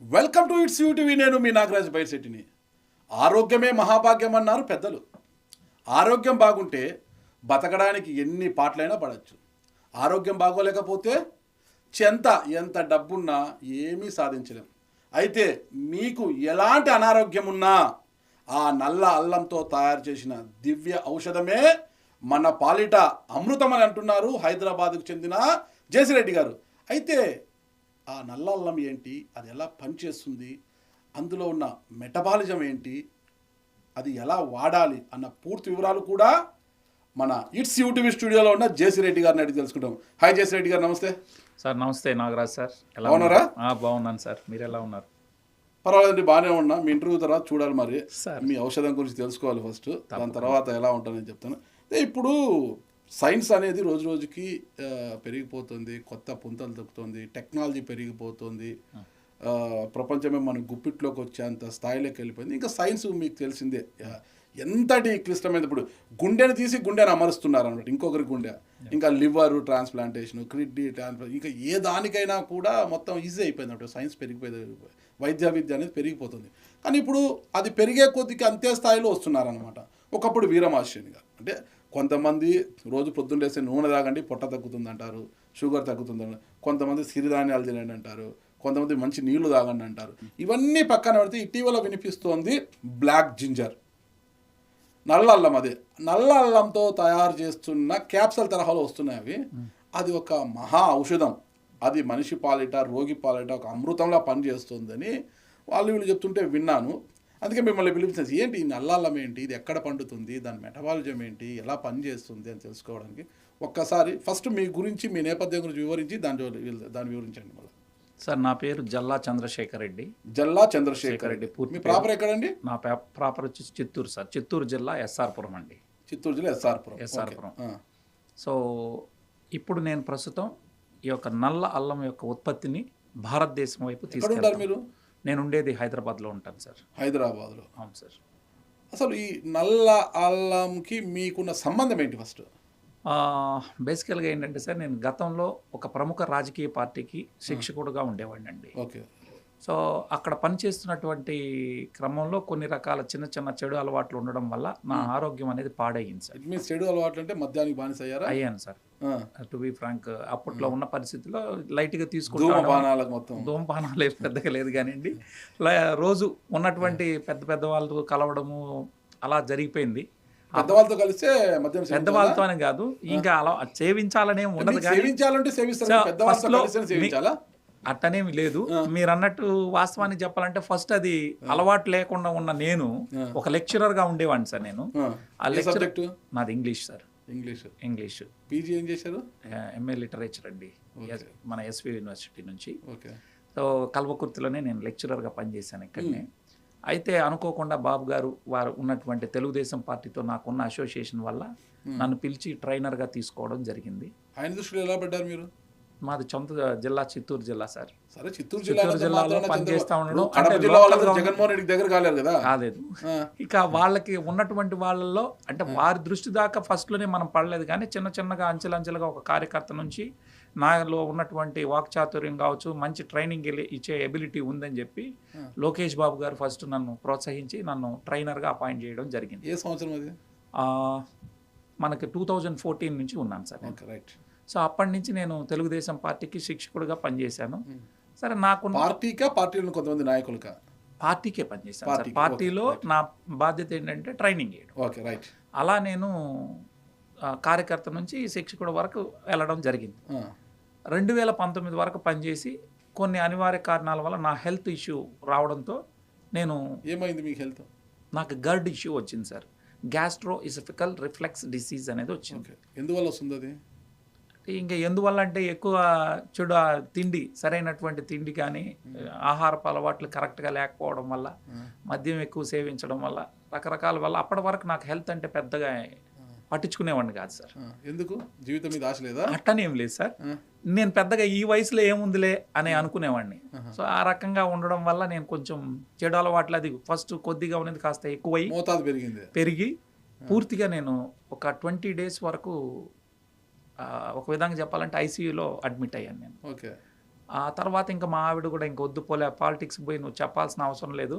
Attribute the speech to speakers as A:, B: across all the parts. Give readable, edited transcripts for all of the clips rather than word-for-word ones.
A: Welcome to it's UTV. నేను మీ నాగరాజ్ బైర్శెట్టిని. ఆరోగ్యమే మహాభాగ్యం అన్నారు పెద్దలు. ఆరోగ్యం బాగుంటే బతకడానికి ఎన్ని పాటలైనా పడవచ్చు. ఆరోగ్యం బాగోలేకపోతే ఎంత డబ్బున్నా ఏమీ సాధించలేం. అయితే మీకు ఎలాంటి అనారోగ్యం ఉన్నా ఆ నల్ల అల్లంతో తయారు చేసిన దివ్య ఔషధమే మన పాలిట అమృతం అని అంటున్నారు హైదరాబాద్కు చెందిన జేసిరెడ్డి గారు. అయితే ఆ నల్ల అల్లం ఏంటి, అది ఎలా పనిచేస్తుంది, అందులో ఉన్న మెటబాలిజం ఏంటి, అది ఎలా వాడాలి అన్న పూర్తి వివరాలు కూడా మన ఇట్స్ యూటీవీ స్టూడియోలో ఉన్న జేసిరెడ్డి గారిని అడిగి తెలుసుకుంటాం. హాయ్ జేసిరెడ్డి గారు, నమస్తే.
B: సార్ నమస్తే నాగరాజ్ సార్. ఎలా
A: బాగున్నారా?
B: బాగున్నాను సార్, మీరు ఎలా ఉన్నారు?
A: పర్వాలేదండి, బాగానే ఉన్నా. మీ ఇంటర్వ్యూ తర్వాత చూడాలి, మరి
B: సార్
A: మీ ఔషధం గురించి తెలుసుకోవాలి ఫస్ట్, దాని తర్వాత ఎలా ఉంటుందని చెప్తాను. ఇప్పుడు సైన్స్ అనేది రోజు రోజుకి పెరిగిపోతుంది, కొత్త పుంతలు తొక్కుతుంది, టెక్నాలజీ పెరిగిపోతుంది, ప్రపంచమే మన గుప్పిట్లోకి వచ్చేంత స్థాయిలోకి వెళ్ళిపోయింది. ఇంకా సైన్స్ మీకు తెలిసిందే ఎంతటి క్లిష్టమైనది. ఇప్పుడు గుండెని తీసి గుండెని అమరుస్తున్నారు అన్నమాట, ఇంకొకరి గుండె. ఇంకా లివర్ ట్రాన్స్ప్లాంటేషన్, కిడ్నీ ట్రాన్స్ప్లాంట్, ఇంకా ఏ దానికైనా కూడా మొత్తం ఈజీ అయిపోయింది అన్నమాట. సైన్స్ పెరిగిపోయింది, వైద్య విద్య అనేది పెరిగిపోతుంది. కానీ ఇప్పుడు అది పెరిగే కొద్దికి అంతే స్థాయిలో వస్తున్నారనమాట. ఒకప్పుడు వీరమాస్యని గారు అంటే కొంతమంది రోజు పొద్దున్న లేస్తే నూనె తాగండి పొట్ట తగ్గుతుంది అంటారు, షుగర్ తగ్గుతుంది అంటారు. కొంతమంది సిరిధాన్యాలు తినండి అంటారు, కొంతమంది మంచి నీళ్లు తాగండి అంటారు. ఇవన్నీ పక్కన పెడితే ఇటీవల వినిపిస్తోంది బ్లాక్ జింజర్, నల్ల అల్లం. అదే నల్ల అల్లంతో తయారు చేస్తున్న క్యాప్సల్ తరహాలో వస్తున్నాయి అవి. అది ఒక మహా ఔషధం, అది మనిషి పాలిట రోగి పాలిట ఒక అమృతంలా పనిచేస్తుందని వీళ్ళు చెప్తుంటే విన్నాను. అందుకే మిమ్మల్ని పిలిపించేసి ఏంటి ఈ నల్ల అల్లం ఏంటి, ఇది ఎక్కడ పండుతుంది, దాని మెటబాలిజం ఏంటి, ఎలా పనిచేస్తుంది అని తెలుసుకోవడానికి ఒక్కసారి ఫస్ట్ మీ గురించి, మీ నేపథ్యం గురించి వివరించి దాన్ని వివరించండి మళ్ళీ.
B: సార్ నా పేరు జల్లా చంద్రశేఖర్ రెడ్డి.
A: జల్లా చంద్రశేఖర్ రెడ్డి.
B: పూర్తి
A: మీ ప్రాపర్ ఎక్కడండి?
B: నా ప్రాపర్ వచ్చి చిత్తూరు సార్, చిత్తూరు జిల్లా ఎస్ఆర్పురం అండి.
A: చిత్తూరు జిల్లా ఎస్ఆర్పురం.
B: సో ఇప్పుడు నేను ప్రస్తుతం ఈ యొక్క నల్ల అల్లం యొక్క ఉత్పత్తిని భారతదేశం వైపు తీసుకెళ్తాను.
A: మీరు? నేను
B: ఉండేది హైదరాబాద్లో ఉంటాను సార్.
A: హైదరాబాద్లో?
B: అవును సార్.
A: అసలు ఈ నల్ల అల్లంకి మీకున్న సంబంధం ఏంటి ఫస్ట్?
B: బేసికల్గా ఏంటంటే సార్, నేను గతంలో ఒక ప్రముఖ రాజకీయ పార్టీకి శిక్షకుడుగా ఉండేవాడిని అండి.
A: ఓకే.
B: సో అక్కడ పనిచేస్తున్నటువంటి క్రమంలో కొన్ని రకాల చిన్న చిన్న చెడు అలవాట్లు ఉండడం వల్ల నా ఆరోగ్యం అనేది పాడయ్యింది సార్.
A: మీ చెడు అలవాట్లు అంటే మద్యానికి బానిస అయ్యారా?
B: అయ్యాను సార్. టు బి ఫ్రాంక్, అప్పట్లో ఉన్న పరిస్థితిలో లైట్గా తీసుకుంటాను. ధూమపానాలు పెద్దగా లేదు కానివ్వండి, రోజు ఉన్నటువంటి పెద్ద వాళ్ళు కలవడము అలా జరిగిపోయింది.
A: పెద్దవాళ్ళతో కలిస్తే మద్యం,
B: పెద్దవాళ్ళతో అని కాదు, ఇంకా అలా సేవించాలనే ఉండదు. అట్టనేమి లేదు. మీరు అన్నట్టు వాస్తవానికి చెప్పాలంటే ఫస్ట్ అది అలవాటు లేకుండా ఉన్న నేను ఒక లెక్చరర్ గా ఉండేవాడిని సార్. నేను ఆ లెక్చర్ నాది ఇంగ్లీష్ సార్. ఇంగ్లీష్.
A: పీజీ ఏం చేశారు?
B: ఎంఏ లిటరేచర్ అండి, మన ఎస్వి యూనివర్సిటీ నుంచి. సో కల్వకుర్తిలోనే నేను లెక్చరర్గా పనిచేశాను ఇక్కడనే. అయితే అనుకోకుండా బాబు గారు వారు ఉన్నటువంటి తెలుగుదేశం పార్టీతో నాకున్న అసోసియేషన్ వల్ల నన్ను పిలిచి ట్రైనర్గా తీసుకోవడం జరిగింది.
A: ఆయన దృష్టిలో ఎలా పడ్డారు మీరు?
B: మాది సొంత జిల్లా చిత్తూరు జిల్లా సార్.
A: సరే, చిత్తూరు జిల్లాలో
B: పనిచేస్తా ఉండడం
A: జగన్మోహన్ రెడ్డి దగ్గర
B: కాలేదు. ఇక వాళ్ళకి ఉన్నటువంటి వాళ్ళలో అంటే వారి దృష్టి దాకా ఫస్ట్లోనే మనం పడలేదు, కానీ చిన్నగా అంచెలంచెలుగా ఒక కార్యకర్త నుంచి నాలో ఉన్నటువంటి వాక్చాతుర్యం కావచ్చు, మంచి ట్రైనింగ్ ఇచ్చే ఎబిలిటీ ఉందని చెప్పి లోకేష్ బాబు గారు ఫస్ట్ నన్ను ప్రోత్సహించి నన్ను ట్రైనర్గా అపాయింట్ చేయడం జరిగింది.
A: ఏ సంవత్సరం అది?
B: మనకి 2014 నుంచి ఉన్నాను సార్.
A: రైట్.
B: సో అప్పటి నుంచి నేను తెలుగుదేశం పార్టీకి శిక్షకుడిగా పనిచేశాను. సరే, నాకు
A: పార్టీలో కొంతమంది నాయకులుగా
B: పార్టీకే పనిచేశాను సార్. పార్టీలో నా బాధ్యత ఏంటంటే ట్రైనింగ్ చేయడం.
A: Okay, right.
B: అలా నేను కార్యకర్త నుంచి శిక్షకుడి వరకు వెళ్ళడం జరిగింది. 2019 వరకు పనిచేసి కొన్ని అనివార్య కారణాల వల్ల నా హెల్త్ ఇష్యూ రావడంతో నేను
A: ఏమైంది మీకు హెల్త్?
B: నాకు గర్డ్ ఇష్యూ వచ్చింది సార్. గ్యాస్ట్రో ఇసోఫికల్ రిఫ్లెక్స్ డిసీజ్ అనేది వచ్చింది.
A: ఎందువల్ల వస్తుంది అది?
B: ఇంకా ఎందువల్ల అంటే ఎక్కువ చెడు తిండి, సరైనటువంటి తిండి కానీ ఆహారపు అలవాట్లు కరెక్ట్గా లేకపోవడం వల్ల, మద్యం ఎక్కువ సేవించడం వల్ల, రకరకాల వల్ల అప్పటి వరకు నాకు హెల్త్ అంటే పెద్దగా పట్టించుకునేవాడిని కాదు సార్.
A: ఎందుకు? జీవితం మీద ఆశ లేదా?
B: అట్టనేం లేదు సార్. నేను పెద్దగా ఈ వయసులో ఏముందిలే అని అనుకునేవాడిని. సో ఆ రకంగా ఉండడం వల్ల నేను కొంచెం చెడు అలవాట్లు, అది ఫస్ట్ కొద్దిగా ఉన్నది కాస్త ఎక్కువై పెరిగి పూర్తిగా నేను ఒక 20 days వరకు ఒక విధంగా చెప్పాలంటే ఐసీయూలో అడ్మిట్ అయ్యాను నేను.
A: ఓకే.
B: ఆ తర్వాత ఇంకా మా ఆవిడ కూడా ఇంక వద్దు పోలే పాలిటిక్స్కి పోయి నువ్వు చెప్పాల్సిన అవసరం లేదు,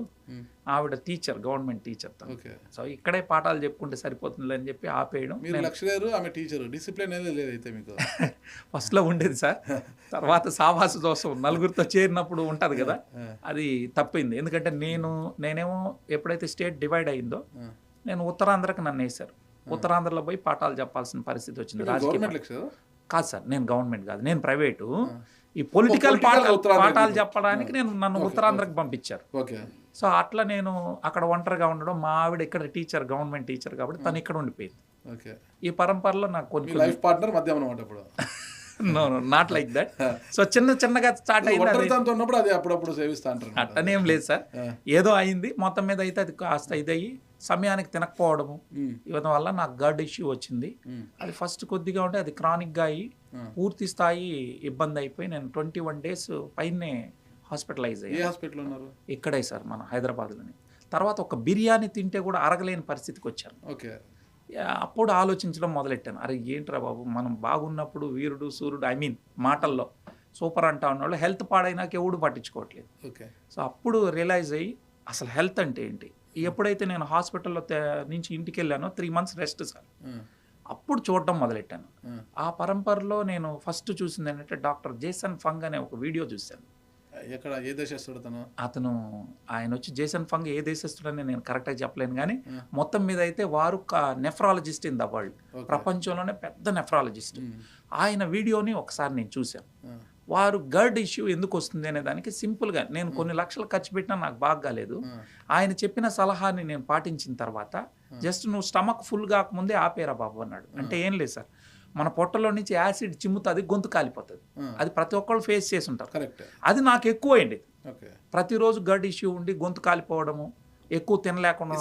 B: ఆవిడ teacher, government teacher.
A: Okay.
B: So ఇక్కడే పాఠాలు చెప్పుకుంటే సరిపోతుంది అని చెప్పి ఆపేయడం.
A: మీరు లెక్చరర్, ఆమె టీచర్, డిసిప్లిన్ అనేది లేదు అయితే మీకు.
B: ఫస్ట్లో ఉండేది సార్, తర్వాత సావాస దోషం నలుగురితో చేరినప్పుడు ఉంటుంది కదా, అది తప్పింది. ఎందుకంటే నేనేమో ఎప్పుడైతే స్టేట్ డివైడ్ అయిందో నేను ఉత్తరాంధ్రకి నన్ను వేశారు. ఉత్తరాంధ్రలో పోయి పాఠాలు చెప్పాల్సిన పరిస్థితి వచ్చింది. రాజకీయ కాదు సార్, నేను గవర్నమెంట్ కాదు, నేను ప్రైవేటు. ఈ పొలిటికల్ పాఠాలు చెప్పడానికి నన్ను ఉత్తరాంధ్రకి పంపించారు. సో అట్లా నేను అక్కడ ఒంటరిగా ఉండడం, మా ఆవిడ ఇక్కడ టీచర్, గవర్నమెంట్ టీచర్ కాబట్టి తను ఇక్కడ ఉండిపోయింది. ఈ పరంపరలో నాకు కొన్ని
A: లైఫ్ పార్ట్నర్ మధ్య అన్నమాట. ఇప్పుడు
B: no not like that. So చిన్నగా స్టార్ట్ అయింది.
A: అప్పుడప్పుడు సేవిస్తా అంటారు.
B: అట్టనేం లేదు సార్, ఏదో అయింది మొత్తం మీద. అయితే అది కాస్త ఇదయ్యి సమయానికి తినకపోవడము ఇవన్న వల్ల నాకు గర్డ్ ఇష్యూ వచ్చింది. అది ఫస్ట్ కొద్దిగా ఉంటే అది క్రానిక్గా అయ్యి పూర్తి స్థాయి ఇబ్బంది అయిపోయి నేను 21 days పైనే హాస్పిటలైజ్ అయ్యి.
A: హాస్పిటల్ ఉన్నారు?
B: ఇక్కడే సార్, మన హైదరాబాద్లోనే. తర్వాత ఒక బిర్యానీ తింటే కూడా అరగలేని పరిస్థితికి వచ్చాను.
A: ఓకే.
B: అప్పుడు ఆలోచించడం మొదలెట్టాను, అరే ఏంట్రా బాబు, మనం బాగున్నప్పుడు వీరుడు సూర్యుడు, ఐ మీన్ మాటల్లో సూపర్ అంటా ఉన్నవాళ్ళు హెల్త్ పాడైనాక ఎవడు పట్టించుకోవట్లేదు.
A: ఓకే.
B: సో అప్పుడు రియలైజ్ అయ్యి అసలు హెల్త్ అంటే ఏంటి. ఎప్పుడైతే నేను హాస్పిటల్లో నుంచి ఇంటికి వెళ్ళానో 3 months రెస్ట్ సార్, అప్పుడు చూడడం మొదలెట్టాను. ఆ పరంపరలో నేను ఫస్ట్ చూసింది ఏంటంటే డాక్టర్ జేసన్ ఫంగ్ అనే ఒక వీడియో చూశాను.
A: ఎక్కడ, ఏ దేశస్తుడు
B: అతను? ఆయన వచ్చి జేసన్ ఫంగ్ ఏ దేశస్తుడని నేను కరెక్ట్గా చెప్పలేను, కానీ మొత్తం మీద అయితే వారు నెఫ్రాలజిస్ట్ ఇన్ ద వరల్డ్, ప్రపంచంలోనే పెద్ద నెఫ్రాలజిస్ట్. ఆయన వీడియోని ఒకసారి నేను చూశాను. వారు గర్డ్ ఇష్యూ ఎందుకు వస్తుంది అనే దానికి సింపుల్గా, నేను కొన్ని లక్షలు ఖర్చు పెట్టినా నాకు బాగా కాలేదు. ఆయన చెప్పిన సలహాని నేను పాటించిన తర్వాత జస్ట్ నువ్వు స్టమక్ ఫుల్ కాకముందే ఆపేరా బాబు అన్నాడు. అంటే ఏం లేదు సార్, మన పొట్టలో నుంచి యాసిడ్ చిమ్ముతుంది, గొంతు కాలిపోతుంది. అది ప్రతి ఒక్కళ్ళు ఫేస్ చేసి ఉంటారు. అది నాకు ఎక్కువ అయింది. ప్రతిరోజు గర్డ్ ఇష్యూ ఉండి గొంతు కాలిపోవడము, ఎక్కువ తినలేకుండా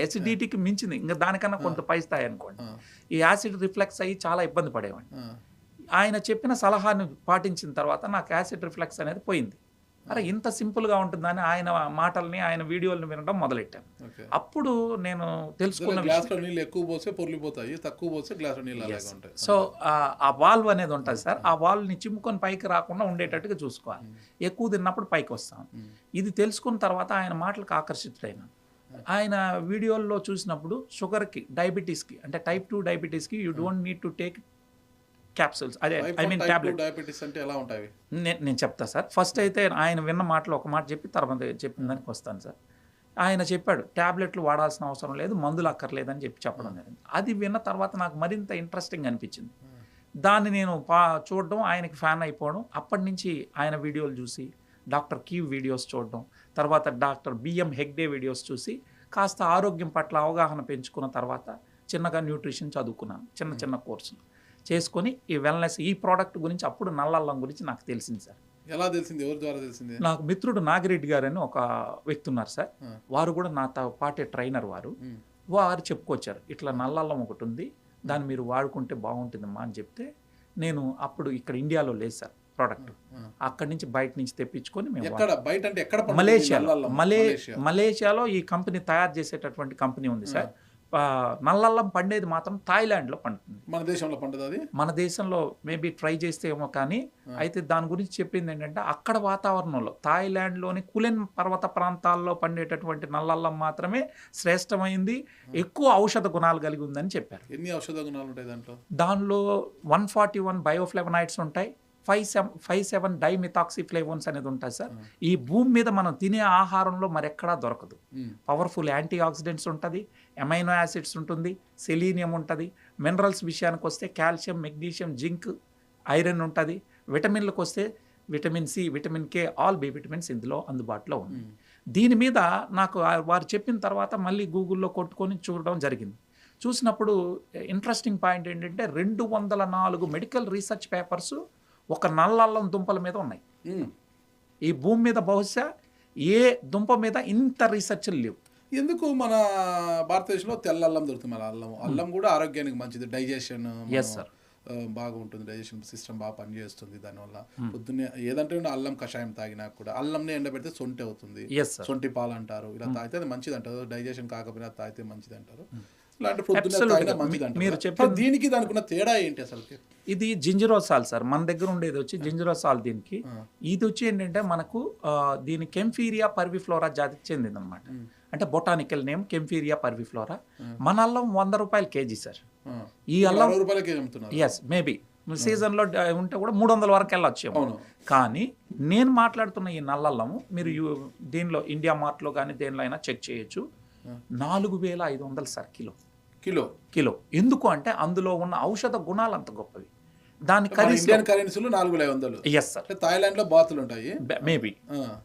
B: ఎసిడిటీకి మించింది, ఇంకా దానికన్నా కొంత పై స్థాయి అనుకోండి. ఈ యాసిడ్ రిఫ్లెక్స్ అయ్యి చాలా ఇబ్బంది పడేవాడిని. ఆయన చెప్పిన సలహాని పాటించిన తర్వాత నాకు యాసిడ్ రిఫ్లెక్స్ అనేది పోయింది. అరే ఇంత సింపుల్గా ఉంటుందని ఆయన మాటల్ని, ఆయన వీడియోలను వినడం మొదలెట్టాను. అప్పుడు నేను తెలుసుకున్న సో ఆ వాల్వ్ అనేది ఉంటుంది సార్, ఆ వాల్వ్ని చిమ్ముకొని పైకి రాకుండా ఉండేటట్టుగా చూసుకోవాలి. ఎక్కువ తిన్నప్పుడు పైకి వస్తాం. ఇది తెలుసుకున్న తర్వాత ఆయన మాటలకు ఆకర్షితుడైన. ఆయన వీడియోల్లో చూసినప్పుడు షుగర్కి, డయాబెటీస్కి, అంటే type 2 డయాబెటీస్కి you don't need to take capsules, అదే ఐ మీన్ టాబ్లెట్.
A: డయాబెటీస్ అంటే ఎలా ఉంటాయి
B: నేను చెప్తా సార్. ఫస్ట్ అయితే ఆయన విన్న మాటలు ఒక మాట చెప్పి తర్వాత చెప్పిన దానికి వస్తాను సార్. ఆయన చెప్పాడు ట్యాబ్లెట్లు వాడాల్సిన అవసరం లేదు, మందులు అక్కర్లేదని చెప్పడం జరిగింది. అది విన్న తర్వాత నాకు మరింత ఇంట్రెస్టింగ్ అనిపించింది. దాన్ని నేను చూడడం, ఆయనకి ఫ్యాన్ అయిపోవడం. అప్పటి నుంచి ఆయన వీడియోలు చూసి, డాక్టర్ కీవ్ వీడియోస్ చూడడం, తర్వాత డాక్టర్ బిఎం హెగ్డే వీడియోస్ చూసి కాస్త ఆరోగ్యం పట్ల అవగాహన పెంచుకున్న తర్వాత చిన్నగా న్యూట్రిషన్ చదువుకున్నాను. చిన్న కోర్సులు చేసుకొని ఈ వెల్నెస్, ఈ ప్రోడక్ట్ గురించి అప్పుడు నల్లల్లం గురించి నాకు తెలిసింది సార్.
A: ఎలా తెలిసింది, ఎవరి ద్వారా తెలిసింది?
B: నాకు మిత్రుడు నాగిరెడ్డి గారు అని ఒక వ్యక్తి ఉన్నారు సార్, వారు కూడా నాతో పాటే ట్రైనర్. వారు చెప్పుకొచ్చారు, ఇట్లా నల్లల్లం ఒకటి ఉంది, దాన్ని మీరు వాడుకుంటే బాగుంటుందమ్మా అని చెప్తే, నేను అప్పుడు ఇక్కడ ఇండియాలో లేదు సార్ ప్రోడక్ట్, అక్కడి నుంచి బయట నుంచి తెప్పించుకొని మేము మలేషియాలో ఈ కంపెనీ తయారు చేసేటటువంటి కంపెనీ ఉంది సార్. నల్లల్లం పండేది మాత్రం థాయిలాండ్లో పండుతుంది.
A: మన దేశంలో పండుతుంది అది? మన
B: దేశంలో మేబీ ట్రై చేస్తే ఏమో, కానీ అయితే దాని గురించి చెప్పింది ఏంటంటే అక్కడ వాతావరణంలో, థాయిలాండ్లోని కులెన్ పర్వత ప్రాంతాల్లో పండేటటువంటి నల్లల్లం మాత్రమే శ్రేష్టమైంది, ఎక్కువ ఔషధ గుణాలు కలిగి ఉందని చెప్పారు.
A: ఎన్ని ఔషధ గుణాలు ఉంటాయి దాంట్లో?
B: దానిలో 141 బయోఫ్లేవనాయిడ్స్ ఉంటాయి, 57 డైమిథాక్సిఫ్లేవోన్స్ అనేది ఉంటుంది సార్. ఈ భూమి మీద మనం తినే ఆహారంలో మరెక్కడా దొరకదు. పవర్ఫుల్ యాంటీ ఆక్సిడెంట్స్ ఉంటుంది, అమైనో యాసిడ్స్ ఉంటుంది, సెలీనియం ఉంటుంది. మినరల్స్ విషయానికి వస్తే కాల్షియం, మెగ్నీషియం, జింక్, ఐరన్ ఉంటుంది. విటమిన్లకు వస్తే vitamin C, vitamin K, all B vitamins ఇందులో అందుబాటులో ఉంది. దీని మీద నాకు వారు చెప్పిన తర్వాత మళ్ళీ గూగుల్లో కొట్టుకొని చూడడం జరిగింది. చూసినప్పుడు ఇంట్రెస్టింగ్ పాయింట్ ఏంటంటే 204 మెడికల్ రీసెర్చ్ పేపర్స్ ఒక నల్లల్లం దుంపల మీద ఉన్నాయి. ఈ భూమి మీద బహుశా ఏ దుంప మీద ఇంత రీసెర్చ్లు లేవు.
A: ఎందుకు మన భారతదేశంలో తెల్ల అల్లం దొరుకుతుంది? మన అల్లం కూడా ఆరోగ్యానికి మంచిది, డైజెషన్ బాగా ఉంటుంది, డైజెషన్ సిస్టమ్ బాగా పనిచేస్తుంది. దానివల్ల పొద్దున్నే ఏదంటే అల్లం కషాయం తాగినా కూడా, అల్లంని ఎండబెడితే సొంటి అవుతుంది, సొంటి పాలు అంటారు, ఇలా తాగితే అది మంచిది అంటారు. డైజెషన్ కాకపోయినా తాగితే మంచిది అంటారు. ఇలాంటి పొద్దున్న
B: Absolutely.
A: తాగినా మంచిది అంటారు.
B: మీరు
A: మరి
B: చెప్పిన
A: దీనికి దానికి ఉన్న తేడా ఏంటి అసలు?
B: ఇది జింజరోసాల్ సార్, మన దగ్గర ఉండేది వచ్చి జింజరోసాల్. దీనికి ఇది వచ్చి ఏంటంటే మనకు దీని కెంఫీరియా పర్విఫ్లోరా జాతికి చెందిందనమాట. అంటే బొటానికల్ నేమ్ కెంఫీరియా పర్విఫ్లోరా. మన అల్లం 100 రూపాయలు కేజీ సార్. ఈ అల్లం
A: 60 రూపాయలకి అమ్ముతున్నారు.
B: ఎస్, మేబీ సీజన్లో ఉంటే కూడా 300 వరకు వెళ్ళొచ్చేమో.
A: అవును.
B: కానీ నేను మాట్లాడుతున్న ఈ నల్లల్లము మీరు దీనిలో ఇండియా మార్ట్లో కానీ దేనిలో అయినా చెక్ చేయొచ్చు. 4500 సార్ కిలో. ఎందుకు అంటే అందులో ఉన్న ఔషధ గుణాలు అంత గొప్పవి. దాని
A: ఇండియన్ కరెన్సీలు 4500.
B: ఎస్ సార్,
A: థాయిలాండ్ లో బాతులు ఉంటాయి
B: మేబీ.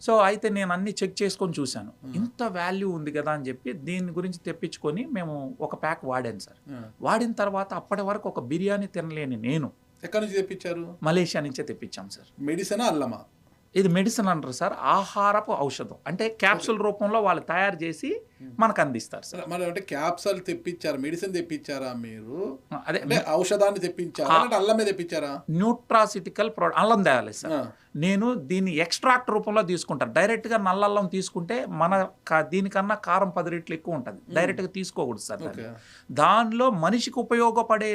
B: సో అయితే నేను అన్ని చెక్ చేసుకొని చూశాను, ఇంత వాల్యూ ఉంది కదా అని చెప్పి దీని గురించి తెప్పించుకొని మేము ఒక ప్యాక్ వాడాను సార్. వాడిన తర్వాత అప్పటి వరకు ఒక బిర్యానీ తినలేని నేను
A: ఎక్కడి నుంచి తెప్పించారు?
B: మలేషియా నుంచే తెప్పించాం సార్.
A: మెడిసిన్ అల్లమా?
B: ఇది మెడిసిన్ అంటారు సార్, ఆహారపు ఔషధం. అంటే క్యాప్సూల్ రూపంలో వాళ్ళు తయారు చేసి మనకు అందిస్తారు సార్.
A: మరి అంటే క్యాప్సూల్ తెప్పించారు, మెడిసిన్ తెప్పించారా మీరు?
B: అదే
A: అంటే ఔషధాన్ని తెప్పించారా, అంటే అల్లమే తెప్పించారా?
B: న్యూట్రాసిటికల్ ప్రోడక్ట్ అల్లం తేవాలి సార్. నేను దీన్ని ఎక్స్ట్రాక్ట్ రూపంలో తీసుకుంటాను. డైరెక్ట్గా నల్లల్లం తీసుకుంటే దీనికన్నా కారం 10 రెట్లు ఎక్కువ ఉంటుంది. డైరెక్ట్గా తీసుకోకూడదు సార్. దానిలో మనిషికి ఉపయోగపడే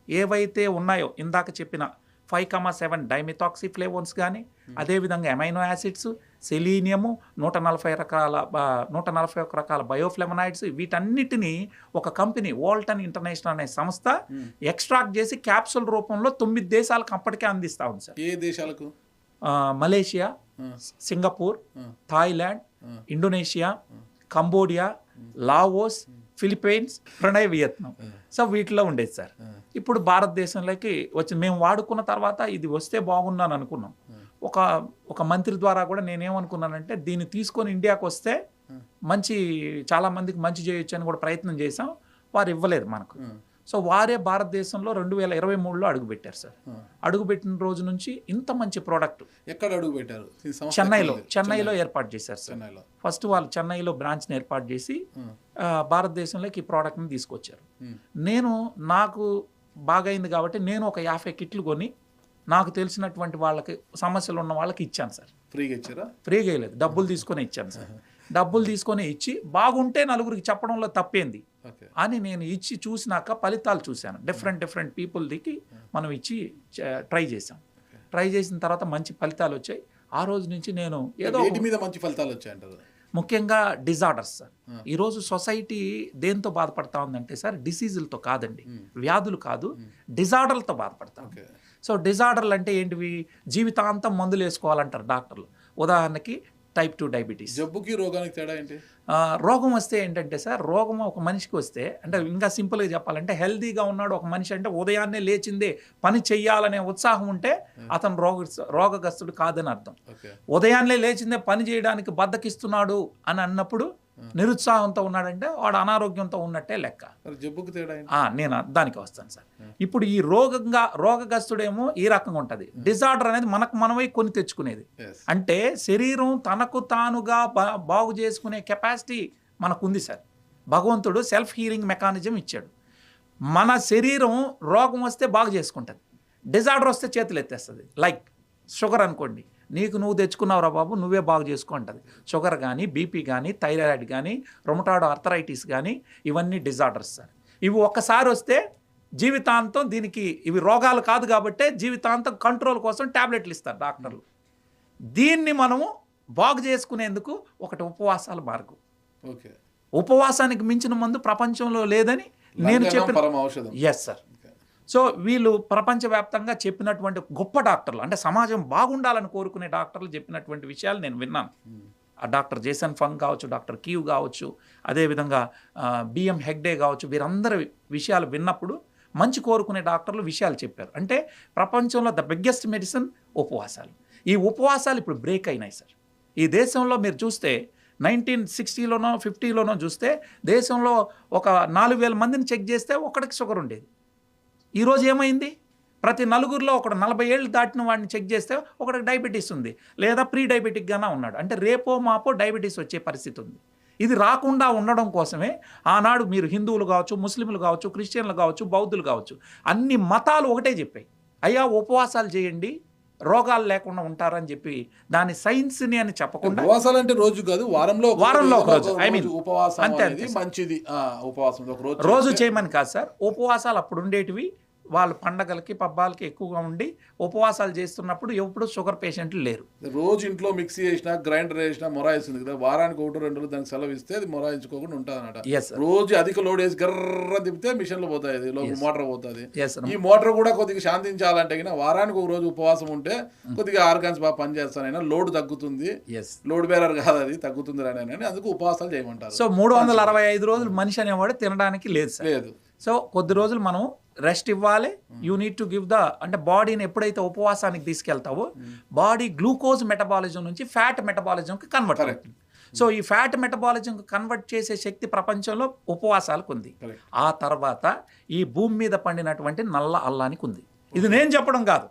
B: ఏవైతే ఉన్నాయో ఇందాక చెప్పిన 5,7 డైమిథాక్సీ ఫ్లేవోన్స్ కానీ, అదేవిధంగా అమైనో యాసిడ్స్, సెలీనియము, 141 రకాల బయోఫ్లెవనాయిడ్స్, వీటన్నిటినీ ఒక కంపెనీ వోల్టన్ ఇంటర్నేషనల్ అనే సంస్థ ఎక్స్ట్రాక్ట్ చేసి క్యాప్సూల్ రూపంలో 9 దేశాలకు అప్పటికే అందిస్తా ఉంది సార్.
A: ఏ దేశాలకు?
B: Malaysia, Singapore, Thailand, Indonesia, Cambodia, Laos, Philippines, Pranay, Vietnam. So వీటిలో ఉండేది సార్. ఇప్పుడు భారతదేశంలోకి వచ్చి మేము వాడుకున్న తర్వాత ఇది వస్తే బాగున్నాను అనుకున్నాం. ఒక మంత్రి ద్వారా కూడా నేనేమనుకున్నానంటే దీన్ని తీసుకొని ఇండియాకి వస్తే చాలా మందికి మంచి చేయొచ్చు అని కూడా ప్రయత్నం చేసాం. వారు ఇవ్వలేదు మనకు. సో వారే భారతదేశంలో 2023లో అడుగుపెట్టారు సార్. అడుగుపెట్టిన రోజు నుంచి ఇంత మంచి ప్రోడక్ట్.
A: ఎక్కడ అడుగు పెట్టారు?
B: చెన్నైలో ఏర్పాటు చేశారు సార్. ఫస్ట్ వాళ్ళు చెన్నైలో బ్రాంచ్ని ఏర్పాటు చేసి భారతదేశంలోకి ఈ ప్రోడక్ట్ని తీసుకొచ్చారు. నాకు బాగైంది కాబట్టి నేను ఒక 50 కిట్లు కొని నాకు తెలిసినటువంటి వాళ్ళకి, సమస్యలు ఉన్న వాళ్ళకి ఇచ్చాను సార్.
A: ఫ్రీగా ఇచ్చారా? ఫ్రీగా
B: ఇవ్వలేదు, డబ్బులు తీసుకొని ఇచ్చాను సార్. డబ్బులు తీసుకొని ఇచ్చి బాగుంటే నలుగురికి చెప్పడంలో తప్పేంది అని నేను ఇచ్చి చూసినాక ఫలితాలు చూశాను. డిఫరెంట్ పీపుల్కి మనం ఇచ్చి ట్రై చేసాం. ట్రై చేసిన తర్వాత మంచి ఫలితాలు వచ్చాయి. ఆ రోజు నుంచి నేను ఏదో
A: మీద మంచి ఫలితాలు వచ్చాయంటారు.
B: ముఖ్యంగా డిజార్డర్స్ సార్. ఈరోజు సొసైటీ దేంతో బాధపడతా ఉందంటే సార్, డిసీజులతో కాదండి, వ్యాధులు కాదు, డిజార్డర్లతో బాధపడతాం. సో డిజార్డర్లు అంటే ఏంటివి? జీవితాంతం మందులు వేసుకోవాలంటారు డాక్టర్లు. ఉదాహరణకి టైప్ 2 డయాబెటీస్.
A: జబ్బుకి రోగానికి తేడా ఏంటి?
B: రోగం వస్తే ఏంటంటే సార్, రోగం ఒక మనిషికి వస్తే, అంటే ఇంకా సింపుల్గా చెప్పాలంటే హెల్తీగా ఉన్నాడు ఒక మనిషి అంటే ఉదయాన్నే లేచిందే పని చెయ్యాలనే ఉత్సాహం ఉంటే అతను రోగగ్రస్తుడు కాదని అర్థం. ఉదయాన్నే లేచిందే పని చేయడానికి బద్దకిస్తున్నాడు అని అన్నప్పుడు నిరుత్సాహంతో ఉన్నాడంటే వాడు అనారోగ్యంతో ఉన్నట్టే లెక్క.
A: జబ్బుకి తేడా?
B: నేను దానికి వస్తాను సార్. ఇప్పుడు ఈ రోగగ్రస్తుడేమో ఈ రకంగా ఉంటుంది. డిజార్డర్ అనేది మనమై కొని తెచ్చుకునేది. అంటే శరీరం తనకు తానుగా బాగు చేసుకునే కెపాసిటీ మనకుంది సార్. భగవంతుడు సెల్ఫ్ హీలింగ్ మెకానిజం ఇచ్చాడు. మన శరీరం రోగం వస్తే బాగు చేసుకుంటుంది, డిజార్డర్ వస్తే చేతులు ఎత్తేస్తుంది. లైక్ షుగర్ అనుకోండి, నువ్వు తెచ్చుకున్నావురా బాబు, నువ్వే బాగు చేసుకుంటుంది. షుగర్ కానీ, బీపీ కానీ, థైరాయిడ్ కానీ, రొమటాయిడ్ ఆర్థరైటిస్ కానీ, ఇవన్నీ డిజార్డర్స్ సార్. ఇవి ఒక్కసారి వస్తే జీవితాంతం, దీనికి ఇవి రోగాలు కాదు కాబట్టి జీవితాంతం కంట్రోల్ కోసం టాబ్లెట్లు ఇస్తారు డాక్టర్లు. దీన్ని మనము బాగు చేసుకునేందుకు ఒకటి ఉపవాసాల మార్గం. ఉపవాసానికి మించిన మందు ప్రపంచంలో లేదని నేను చెప్పిన. Yes sir. సో వీళ్ళు ప్రపంచవ్యాప్తంగా చెప్పినటువంటి గొప్ప డాక్టర్లు, అంటే సమాజం బాగుండాలని కోరుకునే డాక్టర్లు చెప్పినటువంటి విషయాలు నేను విన్నాను. ఆ డాక్టర్ జేసన్ ఫంగ్ కావచ్చు, డాక్టర్ కీవ్ కావచ్చు, అదేవిధంగా బిఎం హెగ్డే కావచ్చు, వీరందరి విషయాలు విన్నప్పుడు మంచి కోరుకునే డాక్టర్లు విషయాలు చెప్పారు. అంటే ప్రపంచంలో ద బిగ్గెస్ట్ మెడిసిన్ ఉపవాసాలు. ఈ ఉపవాసాలు ఇప్పుడు బ్రేక్ అయినాయి సార్. ఈ దేశంలో మీరు చూస్తే 1960లోనో 50లోనో చూస్తే దేశంలో ఒక 4,000 మందిని చెక్ చేస్తే ఒకటికి షుగర్ ఉండేది. ఈరోజు ఏమైంది? ప్రతి నలుగురిలో ఒకడు 40 ఏళ్ళు దాటిన వాడిని చెక్ చేస్తే ఒకటికి డయాబెటీస్ ఉంది, లేదా ప్రీ డయాబెటిక్గానే ఉన్నాడు. అంటే రేపో మాపో డయాబెటీస్ వచ్చే పరిస్థితి ఉంది. ఇది రాకుండా ఉండడం కోసమే ఆనాడు మీరు హిందువులు కావచ్చు, ముస్లింలు కావచ్చు, క్రిస్టియన్లు కావచ్చు, బౌద్ధులు కావచ్చు, అన్ని మతాలు ఒకటే చెప్పాయి, అయ్యా ఉపవాసాలు చేయండి, రోగాలు లేకుండా ఉంటారని చెప్పి దాని సైన్స్ని అని చెప్పకుండా
A: ఉపవాసాలు అంటే రోజు కాదు, వారంలో
B: ఒక రోజు ఐ మీన్
A: ఉపవాసం
B: అంతే
A: అనేది మంచిది. ఉపవాసం ఒక
B: రోజు చేయమని కాదు సార్. ఉపవాసాలు అప్పుడు ఉండేటివి వాళ్ళు పండగలకి పబ్బాలకి ఎక్కువగా ఉండి ఉపవాసాలు చేస్తున్నప్పుడు ఎప్పుడు షుగర్ పేషెంట్లు లేరు.
A: రోజు ఇంట్లో మిక్సీ చేసినా గ్రైండర్ చేసినా మొరాయిస్తుంది కదా, వారానికి 1-2 రోజులు దానికి సెలవు ఇస్తే అది మొరాయించుకోకుండా ఉంటుంది అన్నమాట. రోజు అధిక లోడ్ వేసి గర్ర తిప్పితే మిషన్లు పోతాయి, మోటార్ పోతుంది. ఈ మోటార్ కూడా కొద్దిగా శాంతించాలంటే వారానికి ఒక రోజు ఉపవాసం ఉంటే కొద్దిగా ఆర్గాన్స్ బాగా పనిచేస్తానైనా లోడ్ తగ్గుతుంది. లోడ్ బేరర్ కాదు, అది తగ్గుతుంది అని అందుకు ఉపవాసాలు చేయమంటారు.
B: సో 365 రోజులు మనిషి అనేవాడు తినడానికి లేదు సార్. లేదు. సో కొద్ది రోజులు మనం రెస్ట్ ఇవ్వాలి. You need to give the అంటే బాడీని ఎప్పుడైతే ఉపవాసానికి తీసుకెళ్తావో బాడీ గ్లూకోజ్ మెటబాలిజం నుంచి ఫ్యాట్ మెటబాలిజంకి కన్వర్ట్ అవుతుంది. సో ఈ ఫ్యాట్ మెటబాలిజంకి కన్వర్ట్ చేసే శక్తి ప్రపంచంలో ఉపవాసాలకు ఉంది. ఆ తర్వాత ఈ భూమి మీద పండినటువంటి నల్ల అల్లానికి ఉంది. ఇది నేను చెప్పడం కాదు,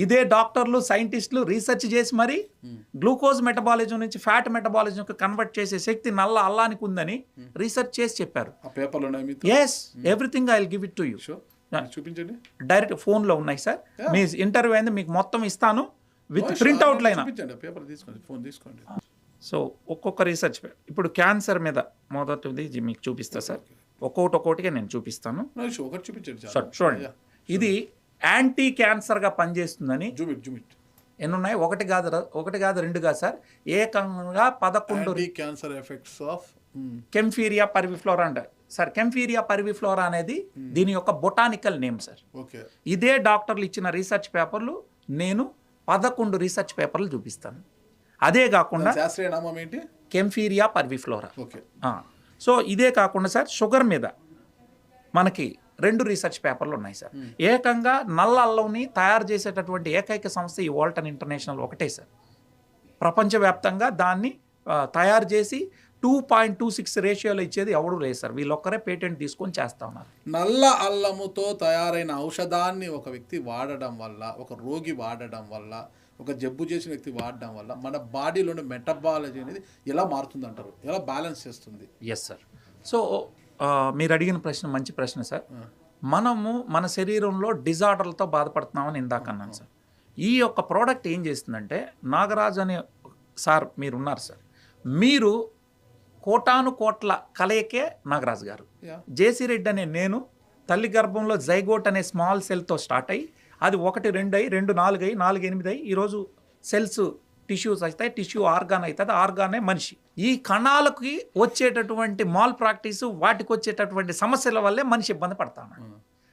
B: ఇదే డాక్టర్లు సైంటిస్టులు రీసెర్చ్ చేసి మరి గ్లూకోజ్ మెటబాలిజం నుంచి ఫ్యాట్ మెటబాలిజంకి కన్వర్ట్ చేసే శక్తి నల్ల అల్లానికి ఉందని రీసెర్చ్ చేసి చెప్పారు. Yes, everything I will give it to you.
A: చూపించండి,
B: డైరెక్ట్ ఫోన్లో ఉన్నాయి సార్. మీ ఇంటర్వ్యూ అయింది, మీకు మొత్తం ఇస్తాను విత్ ప్రింట్అవుట్ లైన్. సో ఒక్కొక్క రీసెర్చ్ ఇప్పుడు క్యాన్సర్ మీద మొదటిది మీకు చూపిస్తా సార్. ఒక్కొక్కటిగా నేను చూపిస్తాను. చూడండి, ఇది యాంటీ క్యాన్సర్గా పనిచేస్తుందని ఎన్ని ఉన్నాయి, ఒకటి కాదు 2 కాదు సార్, ఏకంగా 11
A: క్యాన్సర్ ఎఫెక్ట్స్ ఆఫ్
B: కెంఫీరియా పర్విఫ్లోరా అంటారు సార్. కెంఫీరియా పర్విఫ్లోరా అనేది దీని యొక్క బొటానికల్ నేమ్ సార్. ఇదే డాక్టర్లు ఇచ్చిన రీసెర్చ్ పేపర్లు నేను 11 రీసెర్చ్ పేపర్లు చూపిస్తాను. అదే కాకుండా కెంఫీరియా పర్విఫ్లోరా. సో ఇదే కాకుండా సార్ షుగర్ మీద మనకి 2 రీసెర్చ్ పేపర్లు ఉన్నాయి సార్. ఏకంగా నల్ల అల్లంని తయారు చేసేటటువంటి ఏకైక సంస్థ ఈ వాల్టన్ ఇంటర్నేషనల్ ఒకటే సార్. ప్రపంచవ్యాప్తంగా దాన్ని తయారు చేసి 2.26 రేషియోలో ఇచ్చేది ఎవడూ లేదు సార్. వీళ్ళొక్కరే పేటెంట్ తీసుకొని చేస్తా ఉన్నారు.
A: నల్ల అల్లముతో తయారైన ఔషధాన్ని ఒక వ్యక్తి వాడడం వల్ల, ఒక రోగి వాడడం వల్ల, ఒక జబ్బు చేసిన వ్యక్తి వాడడం వల్ల మన బాడీలోని మెటబాలజీ అనేది ఎలా మారుతుంది అంటారు, ఎలా బ్యాలెన్స్ చేస్తుంది?
B: Yes sir. సో మీరు అడిగిన ప్రశ్న మంచి ప్రశ్న సార్. మనము మన శరీరంలో డిజార్డర్లతో బాధపడుతున్నామని ఇందాక అన్నాను సార్. ఈ యొక్క ప్రోడక్ట్ ఏం చేస్తుందంటే, నాగరాజు అనే సార్ మీరు ఉన్నారు సార్, మీరు కోటాను కోట్ల కలయికే నాగరాజు గారు. జేసీ రెడ్డి అనే నేను తల్లి గర్భంలో జైగోట్ అనే స్మాల్ సెల్తో స్టార్ట్ అయ్యి అది 1, 2 అయ్యి 2, 4 అయ్యి 4, 8 అయ్యి ఈరోజు సెల్స్ టిష్యూస్ అవుతాయి, టిష్యూ ఆర్గాన్ అవుతుంది, ఆర్గానే మనిషి. ఈ కణాలకి వచ్చేటటువంటి మాల్ ప్రాక్టీసు, వాటికి వచ్చేటటువంటి సమస్యల వల్లే మనిషి ఇబ్బంది పడతాను.